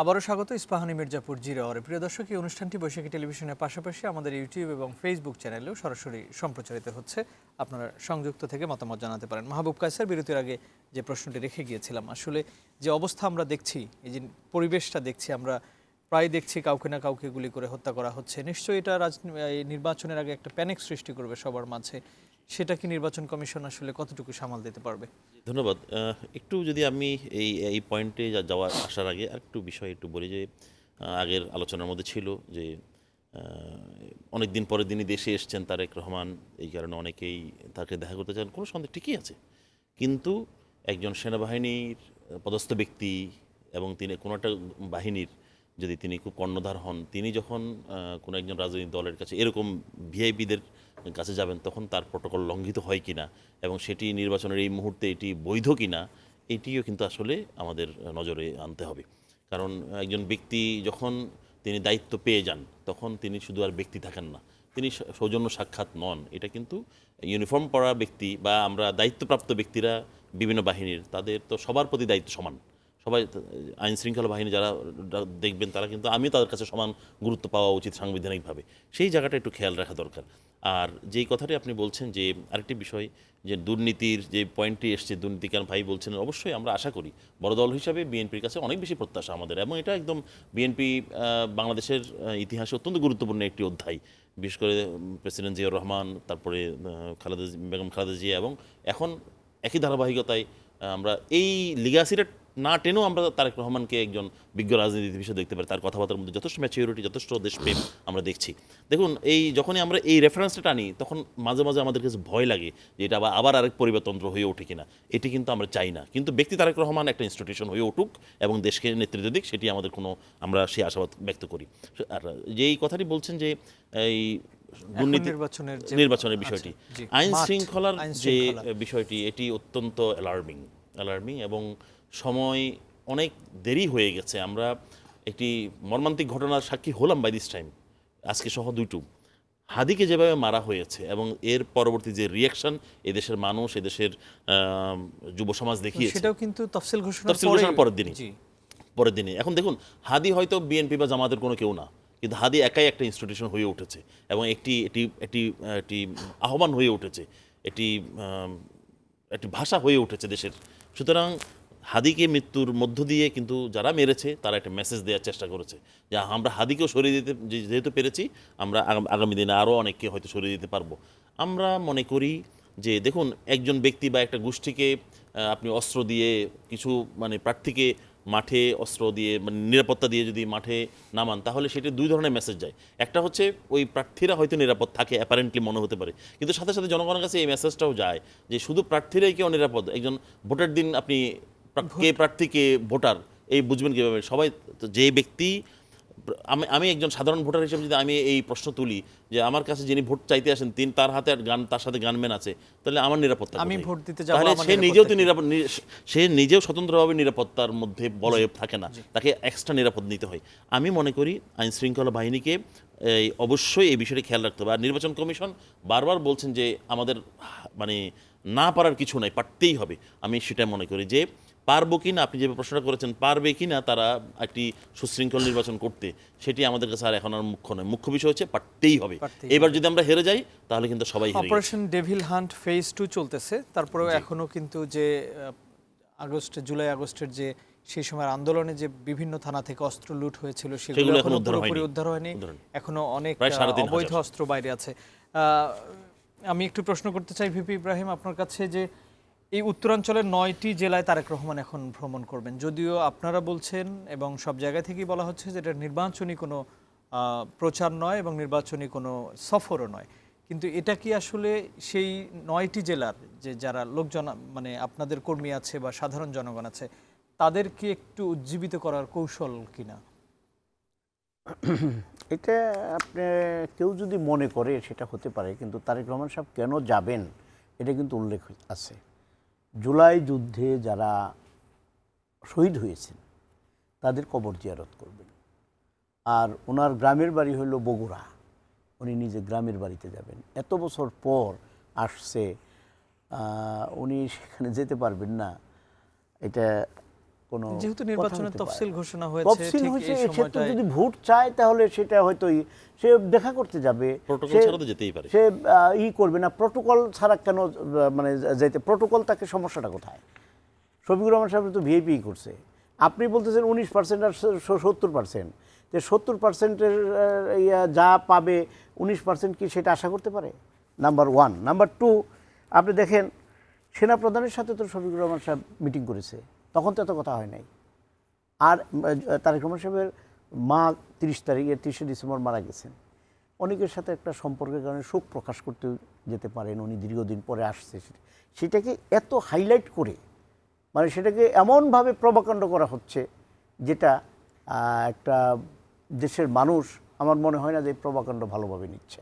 আবারও স্বাগত ইস্পাহানী মির্জাপুর জিরো আওয়ারে। প্রিয় দর্শক, এই অনুষ্ঠানটি বৈশাখী টেলিভিশনের পাশাপাশি আমাদের ইউটিউব এবং ফেসবুক চ্যানেলেও সরাসরি সম্প্রচারিত হচ্ছে। আপনারা সংযুক্ত থেকে মতামত জানাতে পারেন। মাহবুব কায়সার, বিরতির আগে যে প্রশ্নটি রেখে গিয়েছিলাম, আসলে যে অবস্থা আমরা দেখছি, এই যে পরিবেশটা দেখছি, আমরা প্রায় দেখছি কাউকে না কাউকে গুলি করে হত্যা করা হচ্ছে। নিশ্চয়ই এটা নির্বাচনের আগে একটা প্যানিক সৃষ্টি করবে সবার মাঝে। সেটা কি নির্বাচন কমিশন আসলে কতটুকু সামাল দিতে পারবে? ধন্যবাদ। একটু যদি আমি এই পয়েন্টে যাওয়ার আসার আগে আরেকটু বিষয় একটু বলি যে আগের আলোচনার মধ্যে ছিল যে অনেক দিন পরের দিনই দেশে এসছেন তারেক রহমান, এই কারণে অনেকেই তাকে দেখা করতে চান, কোনো সন্দেহ ঠিকই আছে। কিন্তু একজন সেনাবাহিনীর পদস্থ ব্যক্তি এবং তিনি কোনো একটা বাহিনীর যদি তিনি খুব কর্ণধার হন, তিনি যখন কোনো একজন রাজনৈতিক দলের কাছে এরকম ভিআইপিদের কাছে যাবেন, তখন তার প্রটোকল লঙ্ঘিত হয় কিনা এবং সেটি নির্বাচনের এই মুহূর্তে এটি বৈধ কিনা, এটিও কিন্তু আসলে আমাদের নজরে আনতে হবে। কারণ একজন ব্যক্তি যখন তিনি দায়িত্ব পেয়ে যান, তখন তিনি শুধু আর ব্যক্তি থাকেন না, তিনি সৌজন্য সাক্ষাৎ নন। এটা কিন্তু ইউনিফর্ম পরা ব্যক্তি বা আমরা দায়িত্বপ্রাপ্ত ব্যক্তিরা বিভিন্ন বাহিনীর, তাদের তো সবার প্রতি দায়িত্ব সমান। সবাই আইন শৃঙ্খলা বাহিনী যারা দেখবেন, তারা কিন্তু আমি তাদের কাছে সমান গুরুত্ব পাওয়া উচিত সাংবিধানিকভাবে, সেই জায়গাটা একটু খেয়াল রাখা দরকার। আর যেই কথাটি আপনি বলছেন যে আরেকটি বিষয় যে দুর্নীতির যে পয়েন্টটি এসছে, দুর্নীতি কেন ভাই বলছেন, অবশ্যই আমরা আশা করি বড় দল হিসাবে বিএনপির কাছে অনেক বেশি প্রত্যাশা আমাদের, এবং এটা একদম বিএনপি বাংলাদেশের ইতিহাসে অত্যন্ত গুরুত্বপূর্ণ একটি অধ্যায়। বিশেষ করে প্রেসিডেন্ট জিয়াউর রহমান, তারপরে বেগম খালেদা জিয়া, এবং এখন একই ধারাবাহিকতায় আমরা এই লিগাসিটা না টেনেও আমরা তারেক রহমানকে একজন বিজ্ঞ রাজনীতিবিদ হিসেবে দেখতে পারি। তার কথাবার্তার মধ্যে যথেষ্ট ম্যাচিউরিটি, যথেষ্ট দেশপ্রেম আমরা দেখছি। দেখুন, যখনই আমরা এই রেফারেন্সটা টানি, তখন মাঝে মাঝে আমাদের কাছে ভয় লাগে যে এটা আবার আরেক পরিবারতন্ত্র হয়ে ওঠে কিনা। এটি কিন্তু আমরা চাই না। কিন্তু ব্যক্তি তারেক রহমান একটা ইনস্টিটিউশন হয়ে উঠুক এবং দেশকে নেতৃত্ব দিক, সেটি আমাদের আমরা সেই আশাবাদ ব্যক্ত করি। আর যেই কথাটি বলছেন যে এই নির্বাচনের বিষয়টি, আইন শৃঙ্খলার যে বিষয়টি, এটি অত্যন্ত অ্যালার্মিং এবং সময় অনেক দেরি হয়ে গেছে। আমরা একটি মর্মান্তিক ঘটনার সাক্ষী হলাম বাই দিস টাইম, আজকে সহ দুটো। হাদিকে যেভাবে মারা হয়েছে এবং এর পরবর্তী যে রিয়াকশন এদেশের মানুষ, এদেশের যুব সমাজ দেখিয়েছে, সেটাও কিন্তু তফসিল ঘোষণার পরের দিনে। এখন দেখুন, হাদি হয়তো বিএনপি বা জামাতের কোনো কেউ না, কিন্তু হাদি একাই একটা ইনস্টিটিউশন হয়ে উঠেছে এবং একটি আহ্বান হয়ে উঠেছে, একটি ভাষা হয়ে উঠেছে দেশের। সুতরাং হাদিকে মৃত্যুর মধ্য দিয়ে কিন্তু যারা মেরেছে তারা একটা মেসেজ দেওয়ার চেষ্টা করেছে যে আমরা হাদিকেও সরিয়ে দিতে যেহেতু পেরেছি, আমরা আগামী দিনে আরও অনেককে হয়তো সরিয়ে দিতে পারবো। আমরা মনে করি যে দেখুন, একজন ব্যক্তি বা একটা গোষ্ঠীকে আপনি অস্ত্র দিয়ে কিছু প্রার্থীকে মাঠে অস্ত্র দিয়ে নিরাপত্তা দিয়ে যদি মাঠে নামান, তাহলে সেটা দুই ধরনের মেসেজ যায়। একটা হচ্ছে ওই প্রার্থীরা হয়তো নিরাপদ থাকে, অ্যাপারেন্টলি মনে হতে পারে, কিন্তু সাথে সাথে জনগণের কাছে এই মেসেজটাও যায় যে শুধু প্রার্থীরাই কেউ নিরাপদ। একজন ভোটের দিন আপনি কে প্রার্থী কে ভোটার এই বুঝবেন কীভাবে? সবাই, যে ব্যক্তি আমি একজন সাধারণ ভোটার হিসেবে যদি আমি এই প্রশ্ন তুলি যে আমার কাছে যিনি ভোট চাইতে আসেন তার হাতে আর তার সাথে গানম্যান আছে, তাহলে আমার নিরাপত্তা আমি কোথায়? ভোট দিতে যাবো, তাহলে আমার সে নিজেও তো নিরাপত্তা সে নিজেও স্বতন্ত্রভাবে নিরাপত্তার মধ্যে বলয়ে থাকে না, তাকে এক্সট্রা নিরাপদ নিতে হয়। আমি মনে করি আইন শৃঙ্খলা বাহিনীকে অবশ্যই এই বিষয়টি খেয়াল রাখতে হবে। আর নির্বাচন কমিশন বারবার বলছেন যে আমাদের মানে না পারার কিছু নাই, পারতেই হবে। আমি সেটা মনে করি যে পারবো কি না, আপনি যে প্রশ্নটা করেছেন পারবে কি না তারা একটি সুশৃঙ্খল নির্বাচন করতে, সেটি আমাদের কাছে আর এখন আর মুখ্য নয়। মুখ্য বিষয় হচ্ছে পারতেই হবে। পারতেই এবার যদি আমরা হেরে যাই তাহলে কিন্তু সবাই হেরে গেছে। অপারেশন ডেভিল হান্ট ফেজ 2 চলতেছে, তারপরেও এখনো কিন্তু যে জুলাই আগস্টের যে সেই সময় আন্দোলনে যে বিভিন্ন থানা থেকে অস্ত্র লুট হয়েছিল সেগুলো সেগুলো এখনো এখনো উদ্ধার পুরোপুরি হয়নি। উদ্ধার হয়নি, এখনো অনেক প্রায় 3,500 অবৈধ অস্ত্র বাইরে আছে। আমি একটু প্রশ্ন করতে চাই ভিপি ইব্রাহিম আপনার কাছে যে এই উত্তরাঞ্চলের 9টি জেলায় তারেক রহমান এখন ভ্রমণ করবেন, যদিও আপনারা বলছেন এবং সব জায়গা থেকেই বলা হচ্ছে যে এটা নির্বাচনী কোনো প্রচার নয় এবং নির্বাচনী কোনো সফরও নয়, কিন্তু এটা কি আসলে সেই 9টি জেলার যে যারা লোকজন মানে আপনাদের কর্মী আছে বা সাধারণ জনগণ আছে তাদেরকে একটু উজ্জীবিত করার কৌশল কিনা? এটা আপনি কেউ যদি মনে করে সেটা হতে পারে, কিন্তু তারেক রহমান সাহেব কেন যাবেন এটা কিন্তু উল্লেখ আছে। জুলাই যুদ্ধে যারা শহীদ হয়েছেন তাদের কবর জিয়ারত করবেন। আর ওনার গ্রামের বাড়ি হলো বগুড়া, উনি নিজে গ্রামের বাড়িতে যাবেন। এত বছর পর আসছে, উনি সেখানে যেতে পারবেন না, এটা কোনো যেহেতু নির্বাচনের তফসিল ঘোষণা হয়েছে, তফসিল ঠিক হয়েছে, এই এক্ষেত্রে সময়টায় যদি ভোট চায় তাহলে সেটা হয়তোই সে দেখা করতে যাবে, প্রোটোকল ছাড়া তো যেতেই পারে। সে করবে না। প্রোটোকল ছাড়া কেন মানে যাইতে, প্রোটোকল তাকে সমস্যাটা কোথায়? শফিকুর রহমান সাহেব তো ভিআইপি করছে, আপনি বলতেছেন 19% আর 70%, যে 70%-এর যা পাবে 19% কি সেটা আশা করতে পারে? নাম্বার 1। নাম্বার 2, আপনি দেখেন সেনাপ্রধানের সাথে তো শফিকুর রহমান সাহেব মিটিং করেছে, তখন তো এত কথা হয় নাই। আর তারেক রহমান সাহেবের মা 30 ডিসেম্বর মারা গেছেন, অনেকের সাথে একটা সম্পর্কের কারণে শোক প্রকাশ করতে যেতে পারেন, উনি দীর্ঘদিন পরে আসছে, সেটাকে এত হাইলাইট করে মানে সেটাকে এমনভাবে প্রভাকাণ্ড করা হচ্ছে যেটা একটা দেশের মানুষ আমার মনে হয় না যে প্রভাকাণ্ড ভালোভাবে নিচ্ছে।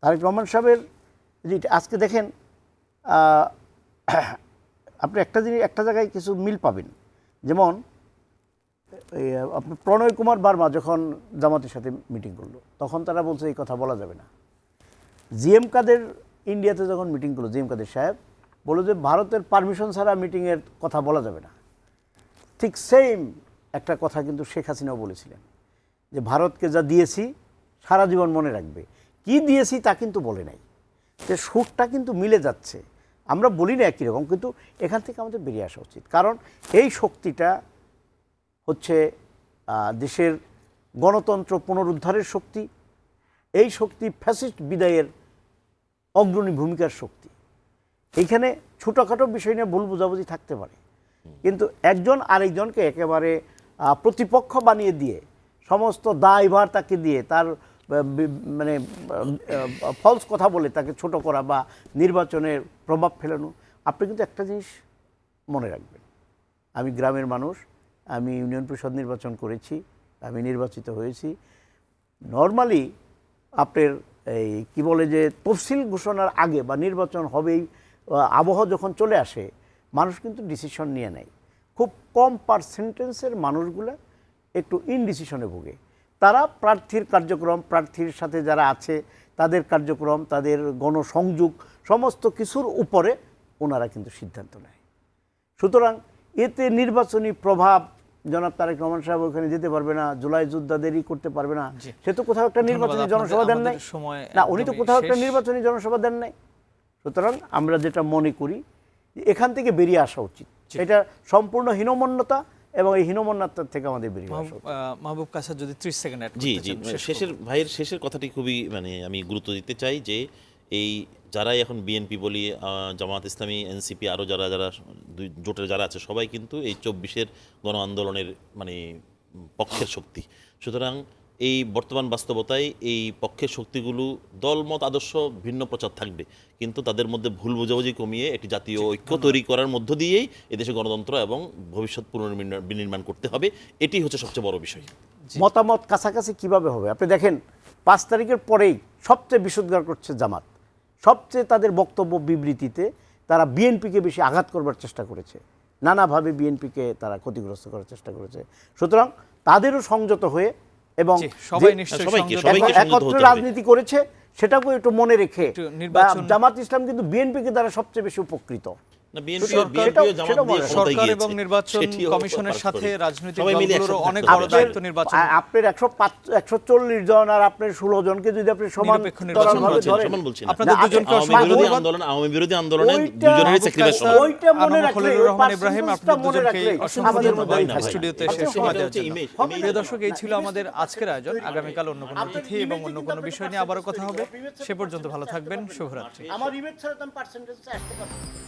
তারেক রহমান সাহেবের যে আজকে দেখেন আপনি একটা জায়গায় কিছু মিল পাবেন, যেমন আপনার প্রণয় কুমার বার্মা যখন জামাতের সাথে মিটিং করলো তখন তারা বলছে এই কথা বলা যাবে না। জিএম কাদের ইন্ডিয়াতে যখন মিটিং করলো, জিএম কাদের সাহেব বলল যে ভারতের পারমিশন ছাড়া মিটিংয়ের কথা বলা যাবে না। ঠিক সেম একটা কথা কিন্তু শেখ হাসিনাও বলেছিলেন যে ভারতকে যা দিয়েছি সারা জীবন মনে রাখবে, কি দিয়েছি তা কিন্তু বলে নাই। যে সুরটা কিন্তু মিলে যাচ্ছে, আমরা বলি না একই রকম, কিন্তু এখান থেকে আমাদের বেরিয়ে আসা উচিত। কারণ এই শক্তিটা হচ্ছে দেশের গণতন্ত্র পুনরুদ্ধারের শক্তি, এই শক্তি ফ্যাসিস্ট বিদায়ের অগ্রণী ভূমিকার শক্তি। এইখানে ছোটোখাটো বিষয় নিয়ে ভুল বোঝাবুঝি থাকতে পারে, কিন্তু একজন আরেকজনকে একেবারে প্রতিপক্ষ বানিয়ে দিয়ে সমস্ত দায়ভার তাকে দিয়ে তার মানে ফলস কথা বলে তাকে ছোট করা বা নির্বাচনের প্রভাব ফেলানো। আপনি কিন্তু একটা জিনিস মনে রাখবেন, আমি গ্রামের মানুষ, আমি ইউনিয়ন পরিষদ নির্বাচন করেছি, আমি নির্বাচিত হয়েছি। নর্মালি আপনার এই কী বলে যে তফসিল ঘোষণার আগে বা নির্বাচন হবেই আবহ যখন চলে আসে মানুষ কিন্তু ডিসিশন নিয়ে নেয়। খুব কম পার্সেন্টেন্সের মানুষগুলো একটু ইনডিসিশনে ভোগে। তারা প্রার্থীর কার্যক্রম, প্রার্থীর সাথে যারা আছে তাদের কার্যক্রম, তাদের গণসংযোগ সমস্ত কিছুর উপরে ওনারা কিন্তু সিদ্ধান্ত নেয়। সুতরাং এতে নির্বাচনী প্রভাব জনাব তারেক রহমান সাহেব ওখানে যেতে পারবে না, জুলাই যোদ্ধাদেরই করতে পারবে না, সে তো কোথাও একটা নির্বাচনী জনসভা দেন নাই না, উনি তো কোথাও একটা নির্বাচনী জনসভা দেন নাই। সুতরাং আমরা যেটা মনে করি এখান থেকে বেরিয়ে আসা উচিত, এটা সম্পূর্ণ হীনমন্যতা এবং এই হীনমন্যতার থেকে আমাদের বেরিয়ে আসা উচিত। মাহবুব কাসার যদি 30 সেকেন্ড অ্যাড জি জি, ভাইয়ের শেষের কথাটি খুবই মানে আমি গুরুত্ব দিতে চাই যে এই যারাই এখন বিএনপি বলি, জামাত ইসলামী, এনসিপি, আরও যারা যারা জোটের যারা আছে সবাই কিন্তু এই 24-এর গণ আন্দোলনের মানে পক্ষের শক্তি। সুতরাং এই বর্তমান বাস্তবতায় এই পক্ষের শক্তিগুলো দলমত আদর্শ ভিন্ন প্রচার থাকবে, কিন্তু তাদের মধ্যে ভুল বোঝাবুঝি কমিয়ে একটি জাতীয় ঐক্য তৈরি করার মধ্য দিয়েই এদেশে গণতন্ত্র এবং ভবিষ্যৎ পুনর্নির্মাণ করতে হবে। এটি হচ্ছে সবচেয়ে বড় বিষয়। মতামত কাছাকাছি কিভাবে হবে? আপনি দেখেন 5 তারিখের পরেই সবচেয়ে বিষোদ্গার করছে জামাত। সবচেয়ে তাদের বক্তব্য বিবৃতিতে তারা বিএনপিকে বেশি আঘাত করবার চেষ্টা করেছে, নানাভাবে বিএনপিকে তারা ক্ষতিগ্রস্ত করার চেষ্টা করেছে। সুতরাং তাদেরও সংযত হয়ে এবং সবাই যে নিশ্চয়ই সবাইকে সংযত একত্রে হতে হবে। রাজনীতি করেছে সেটাকেও একটু মনে রেখে একটু নির্বাচন- জামাত ইসলাম কিন্তু বিএনপিকে দ্বারা সবচেয়ে বেশি উপকৃত। না, বিএনপি সেটাও- জামাত সেটাও দিয়ে মনে ক্ষমতায় সরকার গিয়েছে। এবং নির্বাচন সেটিও কমিশনের সাথে পারস্পরিক। রাজনৈতিক সবাই মিলে দলগুলোরও একসাথে অনেক থাকতে বড় হবে। দায়িত্ব নির্বাচন। আপনার 140 জন আর আপনার 16 জনকে যদি আপনি সমান নিরপেক্ষ নির্বাচন তরলভাবে বলছেন, ধরেন, সমান বলছি না। আপনাদের না, দুজনকে আওয়ামী অসংখ্য বিরোধী ধন্যবাদ। আন্দোলন, আওয়ামী বিরোধী আন্দোলনের ওইটা- দুজনেরই স্যাক্রিফাইস স্যার, সমান। ওইটা মনে আনোয়ার রাখলে খলিলুর রহমান ইব্রাহিম, percentage আপনাদের মনে দুজনকেই রাখলেই অসংখ্য আমাদের ধন্যবাদ মধ্যেই থাকবে। স্টুডিওতে আচ্ছা, এসে সময় হবে, দেওয়ার হচ্ছে জন্য। ইমেজ, প্রিয় দর্শক, এই ছিল আমাদের আজকের আয়োজন। আগামীকাল অন্য কোনো অতিথি এবং অন্য কোনো বিষয় নিয়ে আবারও কথা হবে। সে পর্যন্ত ভালো থাকবেন। শুভরাত্রি। আমার ইমেজ ছাড়া তো আমি পার্সেন্টেজ আসতে পারবো।